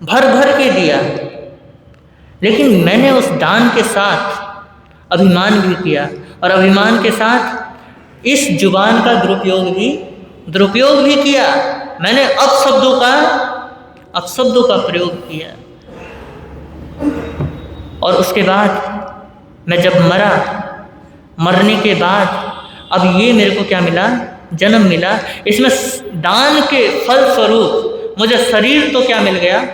भर भर के दिया, लेकिन मैंने उस दान के साथ अभिमान भी किया और अभिमान के साथ इस जुबान का दुरुपयोग भी किया। मैंने अपशब्दों का प्रयोग किया। और उसके बाद मैं जब मरने के बाद अब ये मेरे को क्या मिला? जन्म मिला। इसमें दान के फल स्वरूप मुझे शरीर तो क्या मिल गया?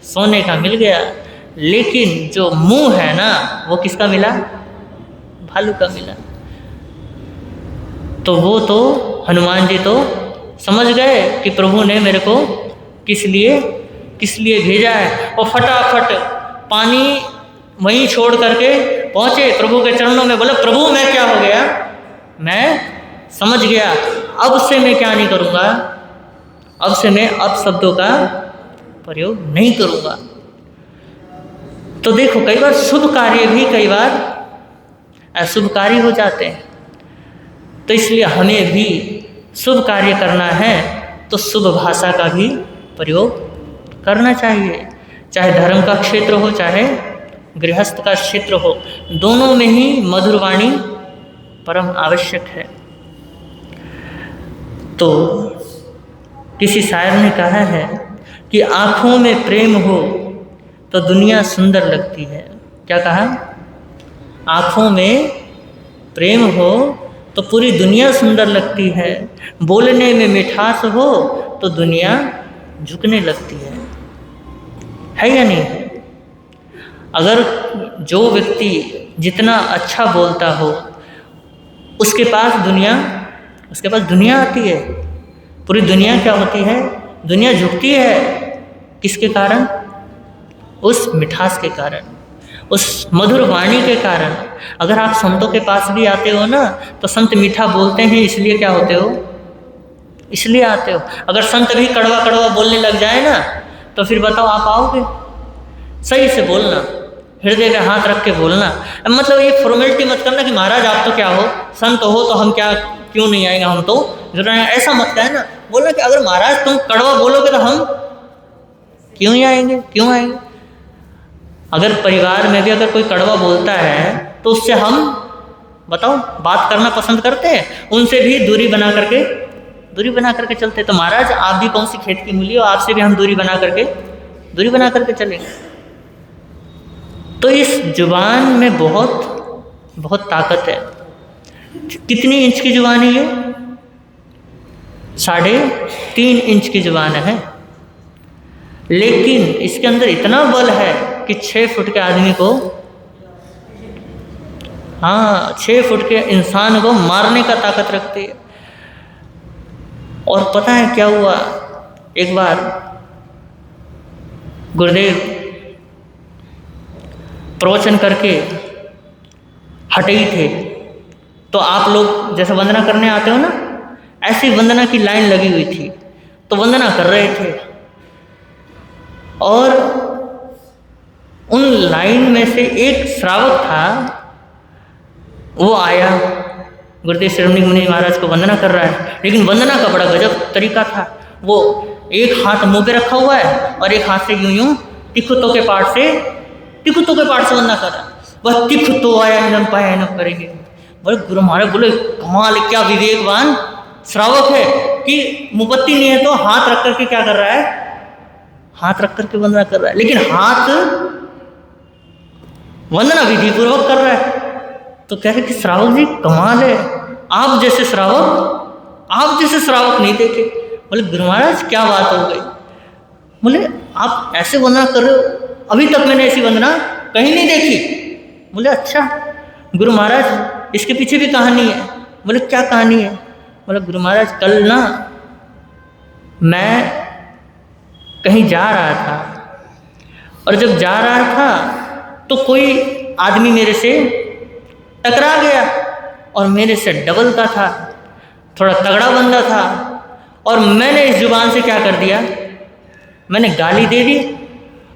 सोने का मिल गया। लेकिन जो मुंह है ना वो किसका मिला? भालू का मिला। तो वो तो हनुमान जी तो समझ गए कि प्रभु ने मेरे को किस लिए भेजा है। और फटाफट पानी वहीं छोड़ करके पहुँचे प्रभु के चरणों में। बोले प्रभु मैं क्या हो गया? मैं समझ गया, अब से मैं क्या नहीं करूँगा, अब से मैं अपशब्दों का प्रयोग नहीं करूँगा। तो देखो कई बार शुभ कार्य भी कई बार अशुभ कार्य हो जाते हैं। तो इसलिए हमें भी शुभ कार्य करना है तो शुभ भाषा का भी प्रयोग करना चाहिए। चाहे धर्म का क्षेत्र हो चाहे गृहस्थ का क्षेत्र हो, दोनों में ही मधुर वाणी परम आवश्यक है। तो किसी शायर ने कहा है कि आँखों में प्रेम हो तो दुनिया सुंदर लगती है। क्या कहा? आँखों में प्रेम हो तो पूरी दुनिया सुंदर लगती है। बोलने में मिठास हो तो दुनिया झुकने लगती है या नहीं? अगर जो व्यक्ति जितना अच्छा बोलता हो उसके पास दुनिया आती है। पूरी दुनिया क्या होती है? दुनिया झुकती है। किसके कारण? उस मिठास के कारण, उस मधुर वाणी के कारण। अगर आप संतों के पास भी आते हो ना तो संत मीठा बोलते हैं, इसलिए क्या होते हो? इसलिए आते हो। अगर संत भी कड़वा कड़वा बोलने लग जाए ना तो फिर बताओ आप आओगे? सही से बोलना, हृदय में हाथ रख के बोलना। अब मतलब ये फॉर्मेलिटी मत करना कि महाराज आप तो क्या हो, संत हो तो हम क्यों नहीं आएंगे, हम तो जरूर आएंगे, ऐसा मत कहना। बोलना कि अगर महाराज तुम कड़वा बोलोगे तो हम क्यों ही आएंगे, क्यों आएंगे। अगर परिवार में भी अगर कोई कड़वा बोलता है तो उससे हम बताओ बात करना पसंद करते हैं, उनसे भी दूरी बना करके चलते। तो महाराज आप भी कौन सी खेत की मूली हो, आपसे भी हम दूरी बना करके चलेंगे। तो इस जुबान में बहुत ताकत है। कितनी इंच की जुबान है ये? 3.5 इंच की जुबान है। लेकिन इसके अंदर इतना बल है कि 6 फुट के आदमी को, 6 फुट के इंसान को मारने का ताकत रखती है। और पता है क्या हुआ? एक बार गुरुदेव प्रवचन करके हटे ही थे, तो आप लोग जैसे वंदना करने आते हो ना, ऐसी वंदना की लाइन लगी हुई थी, तो वंदना कर रहे थे। और उन लाइन में से एक श्रावक था, वो आया, गुरुदेव शिरोमणि मुनि महाराज को वंदना कर रहा है, लेकिन वंदना का बड़ा गजब तरीका था। वो एक हाथ मुंह पे रखा हुआ है और एक हाथ से यूं यूं तिकुतों के पाठ से वंदना कर रहा है। वह तिकुतो आया नम पाया नम करेंगे। बोले गुरु महाराज, बोले कमाल, क्या विवेकवान श्रावक है कि मुपत्ति नहीं है तो हाथ रख करके क्या कर रहा है, हाथ रख करके वंदना कर रहा है, लेकिन हाथ वंदना विधि पूर्वक कर रहा है। तो कह रहे कि श्रावक जी कमाल है, आप जैसे श्रावक नहीं देखे। बोले गुरु महाराज क्या बात हो गई? बोले आप ऐसे वंदना कर रहे हो, अभी तक मैंने ऐसी वंदना कहीं नहीं देखी। बोले अच्छा गुरु महाराज, इसके पीछे भी कहानी है। बोले क्या कहानी है? बोले गुरु महाराज, कल ना मैं कहीं जा रहा था, और जब जा रहा था तो कोई आदमी मेरे से टकरा गया, और मेरे से डबल का था, थोड़ा तगड़ा बंदा था, और मैंने इस जुबान से क्या कर दिया, मैंने गाली दे दी,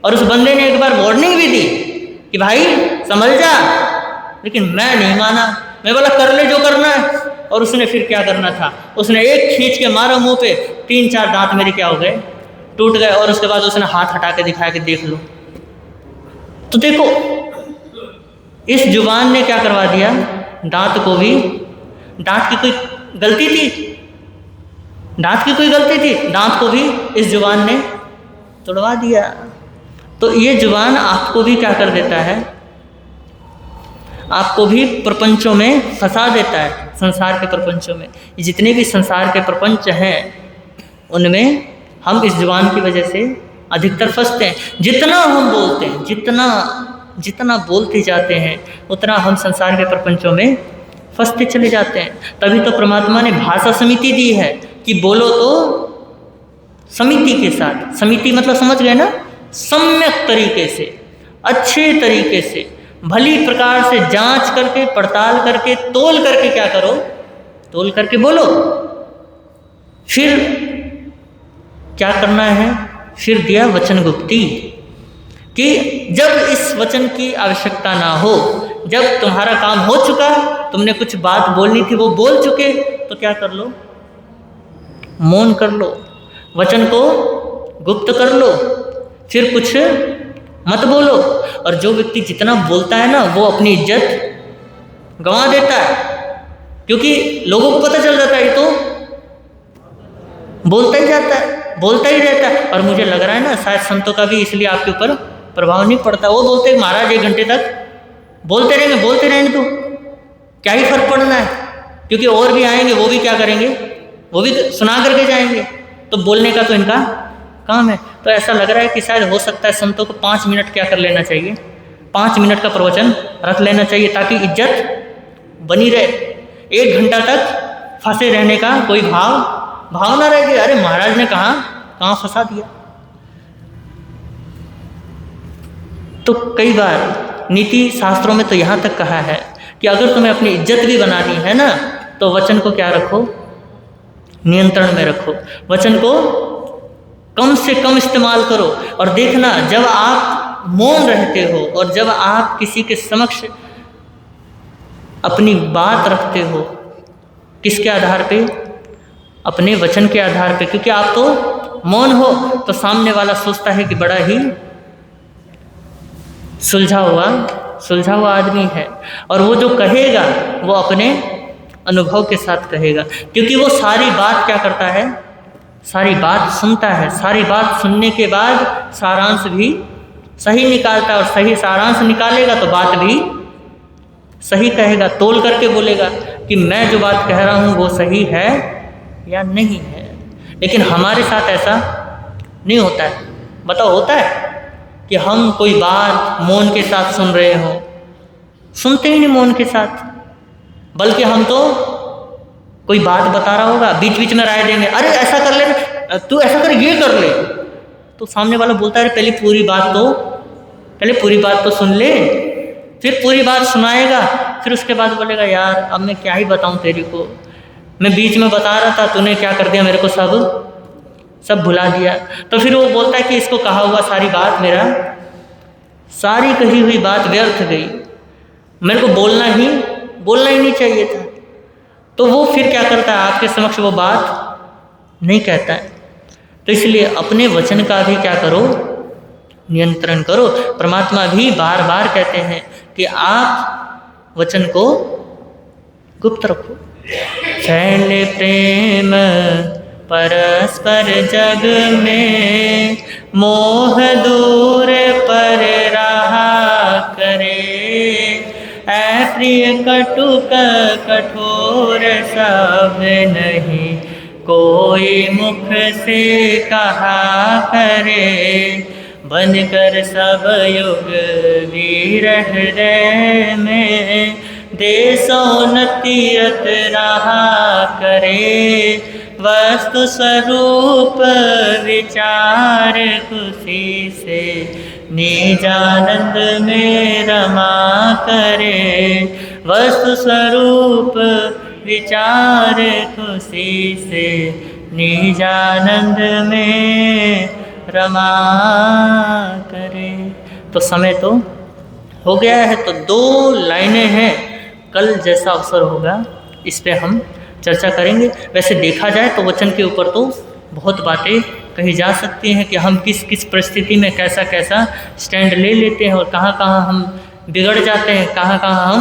और उस बंदे ने एक बार वार्निंग भी दी कि भाई संभल जा, लेकिन मैं नहीं माना। मैं बोला कर ले जो करना है, और उसने फिर क्या करना था, उसने एक खींच के मारा मुंह पे, 3-4 दांत मेरे क्या हो गए, टूट गए, और उसके बाद उसने हाथ हटा के दिखाया कि देख लो। तो देखो इस जुबान ने क्या करवा दिया, दांत को भी, दांत की कोई गलती थी, दांत को भी इस जुबान ने तोड़वा दिया। तो ये जुबान आपको भी क्या कर देता है, आपको भी प्रपंचों में फंसा देता है, संसार के प्रपंचों में। ये जितने भी संसार के प्रपंच हैं उनमें हम इस जुबान की वजह से अधिकतर फंसते हैं। जितना हम बोलते हैं, जितना बोलते जाते हैं, उतना हम संसार के प्रपंचों में फंसते चले जाते हैं। तभी तो परमात्मा ने भाषा समिति दी है कि बोलो तो समिति के साथ। समिति मतलब समझ गए ना, सम्यक तरीके से, अच्छे तरीके से, भली प्रकार से जांच करके, पड़ताल करके, तोल करके क्या करो, तोल करके बोलो। फिर क्या करना है, फिर दिया वचन गुप्ती कि जब इस वचन की आवश्यकता ना हो, जब तुम्हारा काम हो चुका, तुमने कुछ बात बोलनी थी वो बोल चुके, तो क्या कर लो, मौन कर लो, वचन को गुप्त कर लो, फिर कुछ मत बोलो। और जो व्यक्ति जितना बोलता है ना, वो अपनी इज्जत गंवा देता है, क्योंकि लोगों को पता चल जाता है ये तो बोलता ही जाता है, बोलता ही रहता है। और मुझे लग रहा है ना शायद संतों का भी इसलिए आपके ऊपर प्रभाव नहीं पड़ता। वो बोलते महाराज 1 घंटे तक बोलते रहेंगे तो क्या ही फर्क पड़ना है, क्योंकि और भी आएंगे, वो भी क्या करेंगे, वो भी सुना करके जाएंगे। तो बोलने का तो इनका काम है। तो ऐसा लग रहा है कि शायद हो सकता है संतों को 5 मिनट क्या कर लेना चाहिए, 5 मिनट का प्रवचन रख लेना चाहिए, ताकि इज्जत बनी रहे। 1 घंटा तक फंसे रहने का कोई भाव ना रह गया, अरे महाराज ने कहाँ फंसा दिया। तो कई बार नीति शास्त्रों में तो यहाँ तक कहा है कि अगर तुम्हें अपनी इज्जत भी बनानी है ना, तो वचन को क्या रखो, नियंत्रण में रखो, वचन को कम से कम इस्तेमाल करो। और देखना, जब आप मौन रहते हो और जब आप किसी के समक्ष अपनी बात रखते हो, किसके आधार पे, अपने वचन के आधार पे, क्योंकि आप तो मौन हो तो सामने वाला सोचता है कि बड़ा ही सुलझा हुआ आदमी है, और वो जो कहेगा वो अपने अनुभव के साथ कहेगा, क्योंकि वो सारी बात क्या करता है, सारी बात सुनता है, सारी बात सुनने के बाद सारांश भी सही निकालता है, और सही सारांश निकालेगा तो बात भी सही कहेगा, तोल करके बोलेगा कि मैं जो बात कह रहा हूँ वो सही है या नहीं है। लेकिन हमारे साथ ऐसा नहीं होता है। बताओ, होता है कि हम कोई बात मौन के साथ सुन रहे हो, सुनते ही नहीं मौन के साथ, बल्कि हम तो कोई बात बता रहा होगा, बीच बीच में राय देंगे, अरे ऐसा कर ले, तू ऐसा कर, ये कर ले, तो सामने वाला बोलता है पहले पूरी बात तो सुन ले, फिर पूरी बात सुनाएगा, फिर उसके बाद बोलेगा यार अब मैं क्या ही बताऊं तेरे को, मैं बीच में बता रहा था तूने क्या कर दिया, मेरे को सब भुला दिया। तो फिर वो बोलता है कि इसको कहा हुआ सारी कही हुई बात व्यर्थ गई, मेरे को बोलना ही नहीं चाहिए था। तो वो फिर क्या करता है, आपके समक्ष वो बात नहीं कहता है। तो इसलिए अपने वचन का भी क्या करो, नियंत्रण करो। परमात्मा भी बार बार कहते हैं कि आप वचन को गुप्त रखो। फैले प्रेम परस्पर जग में, मोह दूर पर रहा करे, ऐ प्रिय कटुक कठोर सब नहीं, कोई मुख से कहा करे, बन कर सब युग वीर हृदय में, देशोन्नतियत रहा करे, वस्तु स्वरूप विचार खुशी से, निजानंद में रमा करे, वस्तु स्वरूप विचार खुशी से, निजानंद में रमा करे। तो समय तो हो गया है, तो 2 लाइनें हैं, कल जैसा अवसर होगा इस पे हम चर्चा करेंगे। वैसे देखा जाए तो वचन के ऊपर तो बहुत बातें कही जा सकती हैं कि हम किस किस परिस्थिति में कैसा स्टैंड ले लेते हैं और कहाँ हम बिगड़ जाते हैं, कहाँ हम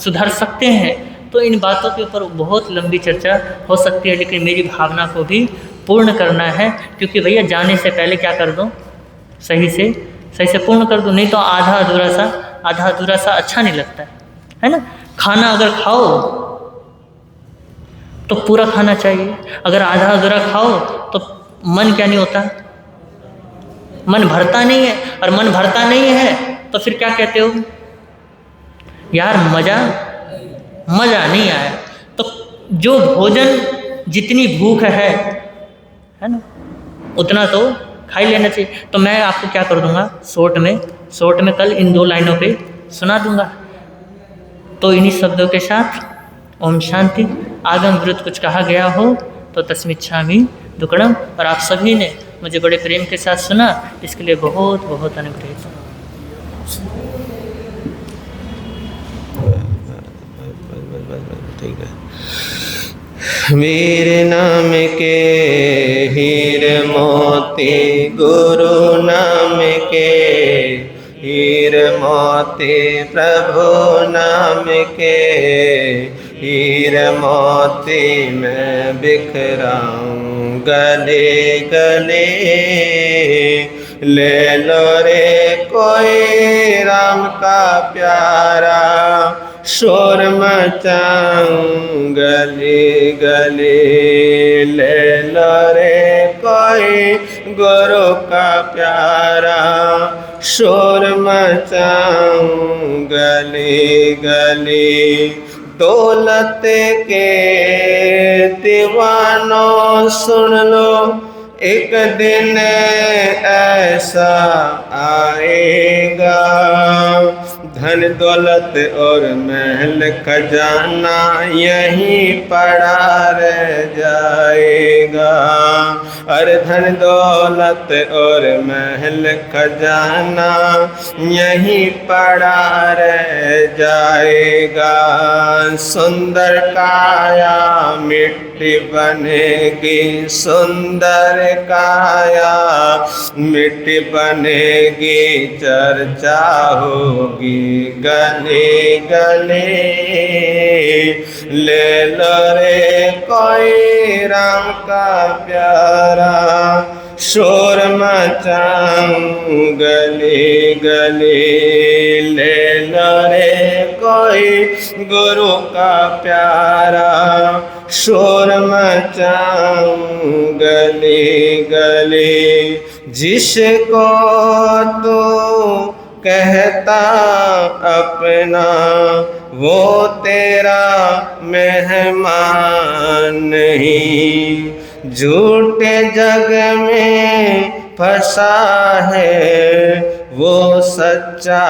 सुधर सकते हैं। तो इन बातों के ऊपर बहुत लंबी चर्चा हो सकती है, लेकिन मेरी भावना को भी पूर्ण करना है, क्योंकि भैया जाने से पहले क्या कर दो, सही से पूर्ण कर दो, नहीं तो आधा अधूरा सा अच्छा नहीं लगता है ना। खाना अगर खाओ तो पूरा खाना चाहिए, अगर आधा अधूरा खाओ तो मन क्या नहीं होता, मन भरता नहीं है। और मन भरता नहीं है तो फिर क्या कहते हो, यार मज़ा नहीं आया। तो जो भोजन जितनी भूख है ना, उतना तो खा ही लेना चाहिए। तो मैं आपको क्या कर दूंगा, शॉर्ट में कल इन 2 लाइनों पे सुना दूंगा। तो इन्हीं शब्दों के साथ ओम शांति। आगम विरुद्ध कुछ कहा गया हो तो तस्मिच्छामि दुक्कडम। और आप सभी ने मुझे बड़े प्रेम के साथ सुना, इसके लिए बहुत बहुत अनुग्रहित। ठीक है। मेरे नाम के हीरे मोती, गुरु नाम के हीरे मोती, प्रभु नाम के हीरे मोती मैं बिखराऊं गले गले। ले लो रे कोई राम का प्यारा, शोर मचाऊं गली गली। ले लो रे कोई गुरु का प्यारा, शोर मचाऊं गली गली। दौलत के दीवानों सुन लो, एक दिन ऐसा आएगा, धन दौलत और महल खजाना यहीं पड़ा रह जाएगा। अरे धन दौलत और महल खजाना यहीं पड़ा रह जाएगा। सुंदर काया मिट्टी बनेगी, सुंदर काया मिट्टी बनेगी, चर्चा होगी गले गले। ले लो रे कोई राम का प्यारा, शोर मचाऊं गली गली। ले लो रे कोई गुरु का प्यारा, शोर मचाऊं गली गली। जिसको तो कहता अपना, वो तेरा मेहमान नहीं। झूठे जग में फंसा है वो सच्चा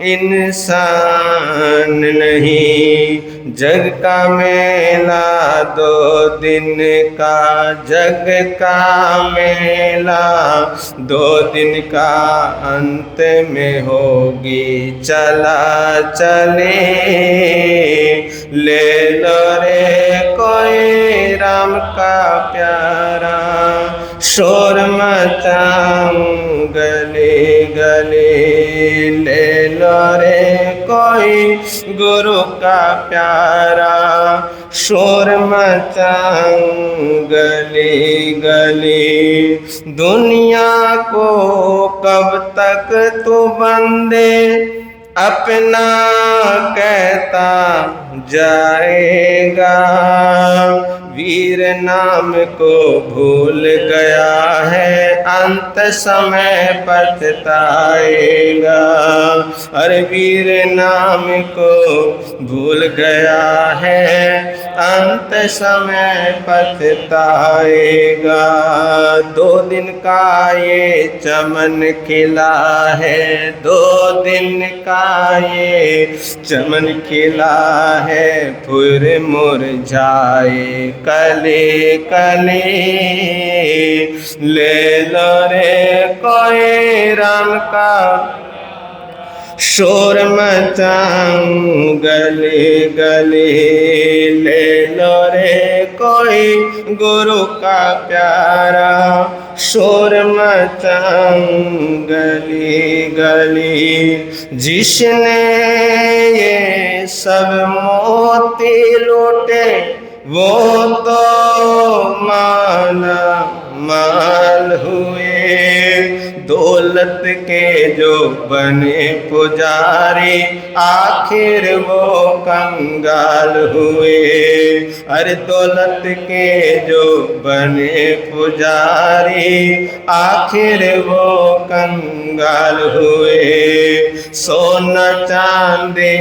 इंसान नहीं। जग का मेला 2 दिन का, जग का मेला 2 दिन का, अंत में होगी चला चले। ले लो रे कोई राम का प्यारा, शोर मचाऊं गली गली। ले लो रे कोई गुरु का प्यारा, शोर मचाऊं गली गली। दुनिया को कब तक तू बंदे अपना कहता जाएगा। वीर नाम को भूल गया है, अंत समय पछताएगा। अरे वीर नाम को भूल गया है, अंत समय पछताएगा। 2 दिन का ये चमन खिला है, 2 दिन का ये चमन खिला है, फिर मुरझाए कली कली। ले लो रे कोई राम का, शोर मचाऊं गली गली। ले लो रे कोई गुरु का प्यारा, शोर मचाऊं गली गली। जिसने ये सब मोती लूटे वो तो माला माल हुए। दौलत के जो बने पुजारी, आखिर वो कंगाल हुए। अरे दौलत के जो बने पुजारी, आखिर वो कंगाल हुए। सोना चांदी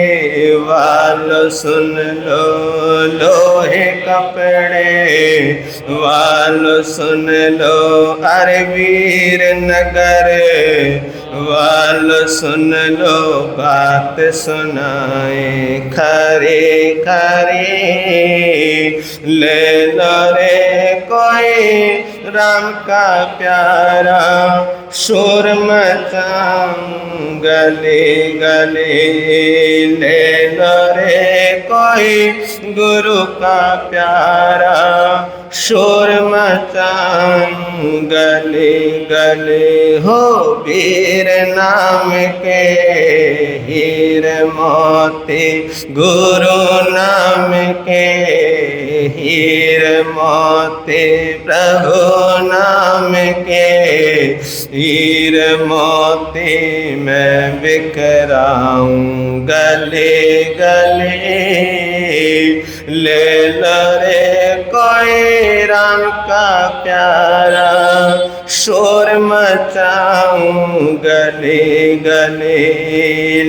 वालों सुन लो, लोहे कपड़े वालों सुन लो। अरे वीर नगर वालों सुन लो, बात सुनाए खरे खरे। ले लो रे कोई राम का प्यारा, शोर मचाऊं गली गली। ले लो रे कोई गुरु का प्यारा, शोर मचाऊं गली गली। हो वीर नाम के हीर मोती, गुरु नाम के हीर मोती, प्रभु नाम के हीर मोती। मैं बिखराऊं गली गली। ले लो रे कोई राम का प्यारा, शोर मचाऊं गली गली।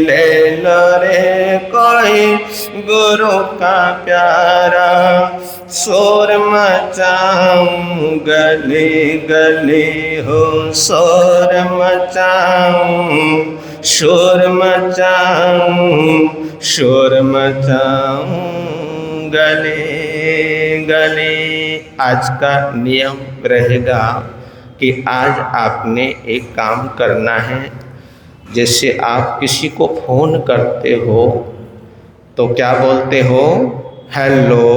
ले लो रे कोई गुरु का प्यारा, शोर मचाऊं गली गली। हो शोर मचाऊं, शोर मचाऊं, शोर मचाऊं गली गली। आज का नियम रहेगा कि आज आपने एक काम करना है। जैसे आप किसी को फ़ोन करते हो तो क्या बोलते हो? हेलो,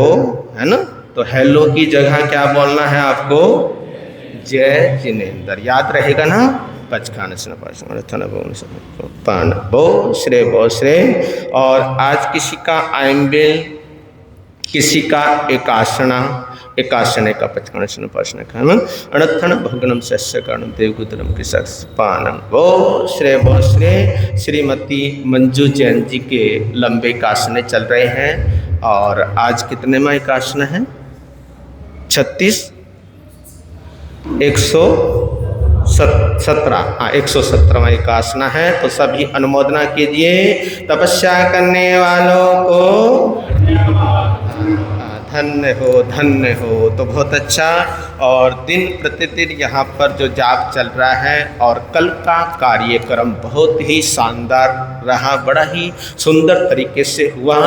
है ना? तो हेलो की जगह क्या बोलना है आपको? जय जिनेंद्र। याद रहेगा ना? पचखान पान बो श्रे। और आज किसी का आयम्बेल, किसी का एकासने का पचखान प्रश्न खान अणथन भगनम सस्य कर्णम देवगुतरम कृषक पानम बो श्रे। श्रीमती मंजू जैन जी के लंबे एकासने चल रहे हैं। और आज कितने में एकासना है? 36 117। हाँ, 117वां एकासना है। तो सभी अनुमोदना कीजिए। तपस्या करने वालों को धन्य हो। तो बहुत अच्छा। और दिन प्रतिदिन यहाँ पर जो जाप चल रहा है और कल का कार्यक्रम बहुत ही शानदार रहा, बड़ा ही सुंदर तरीके से हुआ।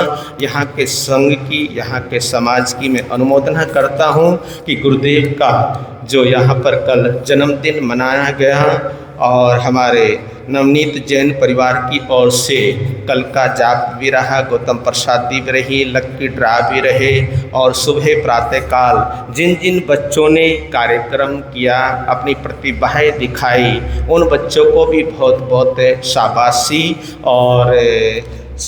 यहाँ के संघ की, यहाँ के समाज की मैं अनुमोदना करता हूँ कि गुरुदेव का जो यहाँ पर कल जन्मदिन मनाया गया और हमारे नवनीत जैन परिवार की ओर से कल का जाप भी रहा, गौतम प्रसाद भी रही, लक्की ड्रा भी रहे और सुबह प्रातःकाल जिन जिन बच्चों ने कार्यक्रम किया, अपनी प्रतिभाएं दिखाई, उन बच्चों को भी बहुत बहुत शाबाशी। और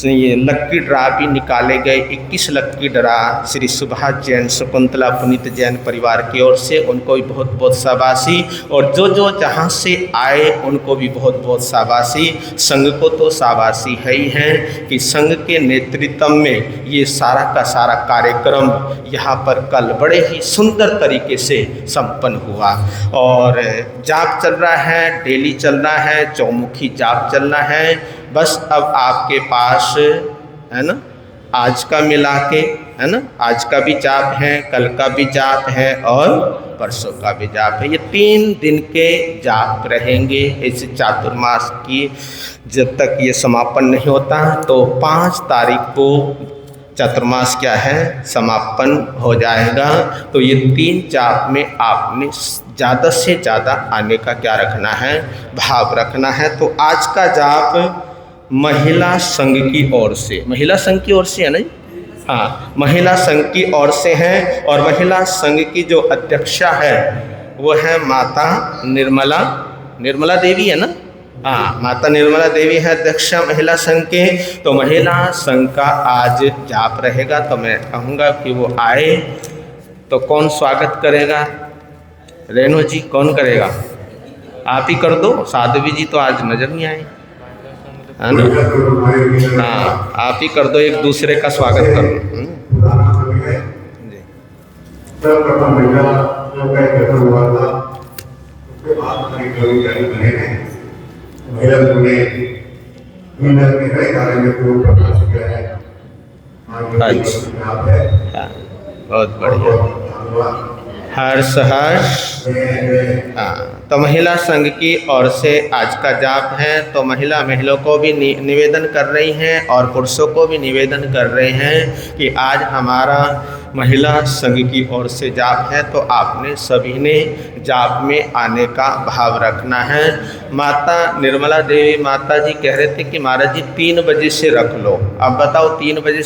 ये लक्की ड्रा भी निकाले गए, 21 लक्की ड्रा श्री सुभाष जैन, शकुंतला पुनीत जैन परिवार की ओर से, उनको भी बहुत बहुत शाबाशी। और जो जो जहाँ से आए उनको भी बहुत बहुत शाबाशी। संघ को तो शाबाशी है ही है कि संघ के नेतृत्व में ये सारा का सारा कार्यक्रम यहाँ पर कल बड़े ही सुंदर तरीके से संपन्न हुआ। और जाप चल रहा है, डेली चल रहा है, चौमुखी जाप चल रहा है। बस अब आपके पास है ना, आज का मिला के है ना, आज का भी जाप है, कल का भी जाप है और परसों का भी जाप है। ये 3 दिन के जाप रहेंगे ऐसे चातुर्मास की, जब तक ये समापन नहीं होता। तो 5 तारीख को चातुर्मास क्या है, समापन हो जाएगा। तो ये 3 जाप में आपने ज़्यादा से ज़्यादा आने का क्या रखना है, भाव रखना है। तो आज का जाप महिला संघ की ओर से, महिला संघ की ओर से है ना, हाँ, महिला संघ की ओर से है। और महिला संघ की जो अध्यक्षा है वो है माता निर्मला देवी है ना, हाँ, माता निर्मला देवी है अध्यक्षा महिला संघ के। तो महिला संघ का आज जाप रहेगा, तो मैं कहूँगा कि वो आए। तो कौन स्वागत करेगा? रेणु जी कौन करेगा? आप ही कर दो, साध्वी जी तो आज नजर नहीं आए, है ना, हाँ, आप ही कर दो, एक दूसरे का स्वागत करो। जी। अच्छा, बहुत बढ़िया, हर्ष हर्ष। हाँ, तो महिला संघ की ओर से आज का जाप है। तो महिलाओं को भी निवेदन कर रही हैं और पुरुषों को भी निवेदन कर रहे हैं कि आज हमारा महिला संघ की ओर से जाप है, तो आपने सभी ने जाप में आने का भाव रखना है। माता निर्मला देवी माता जी कह रहे थे कि महाराज जी 3 बजे से रख लो। अब बताओ 3 बजे से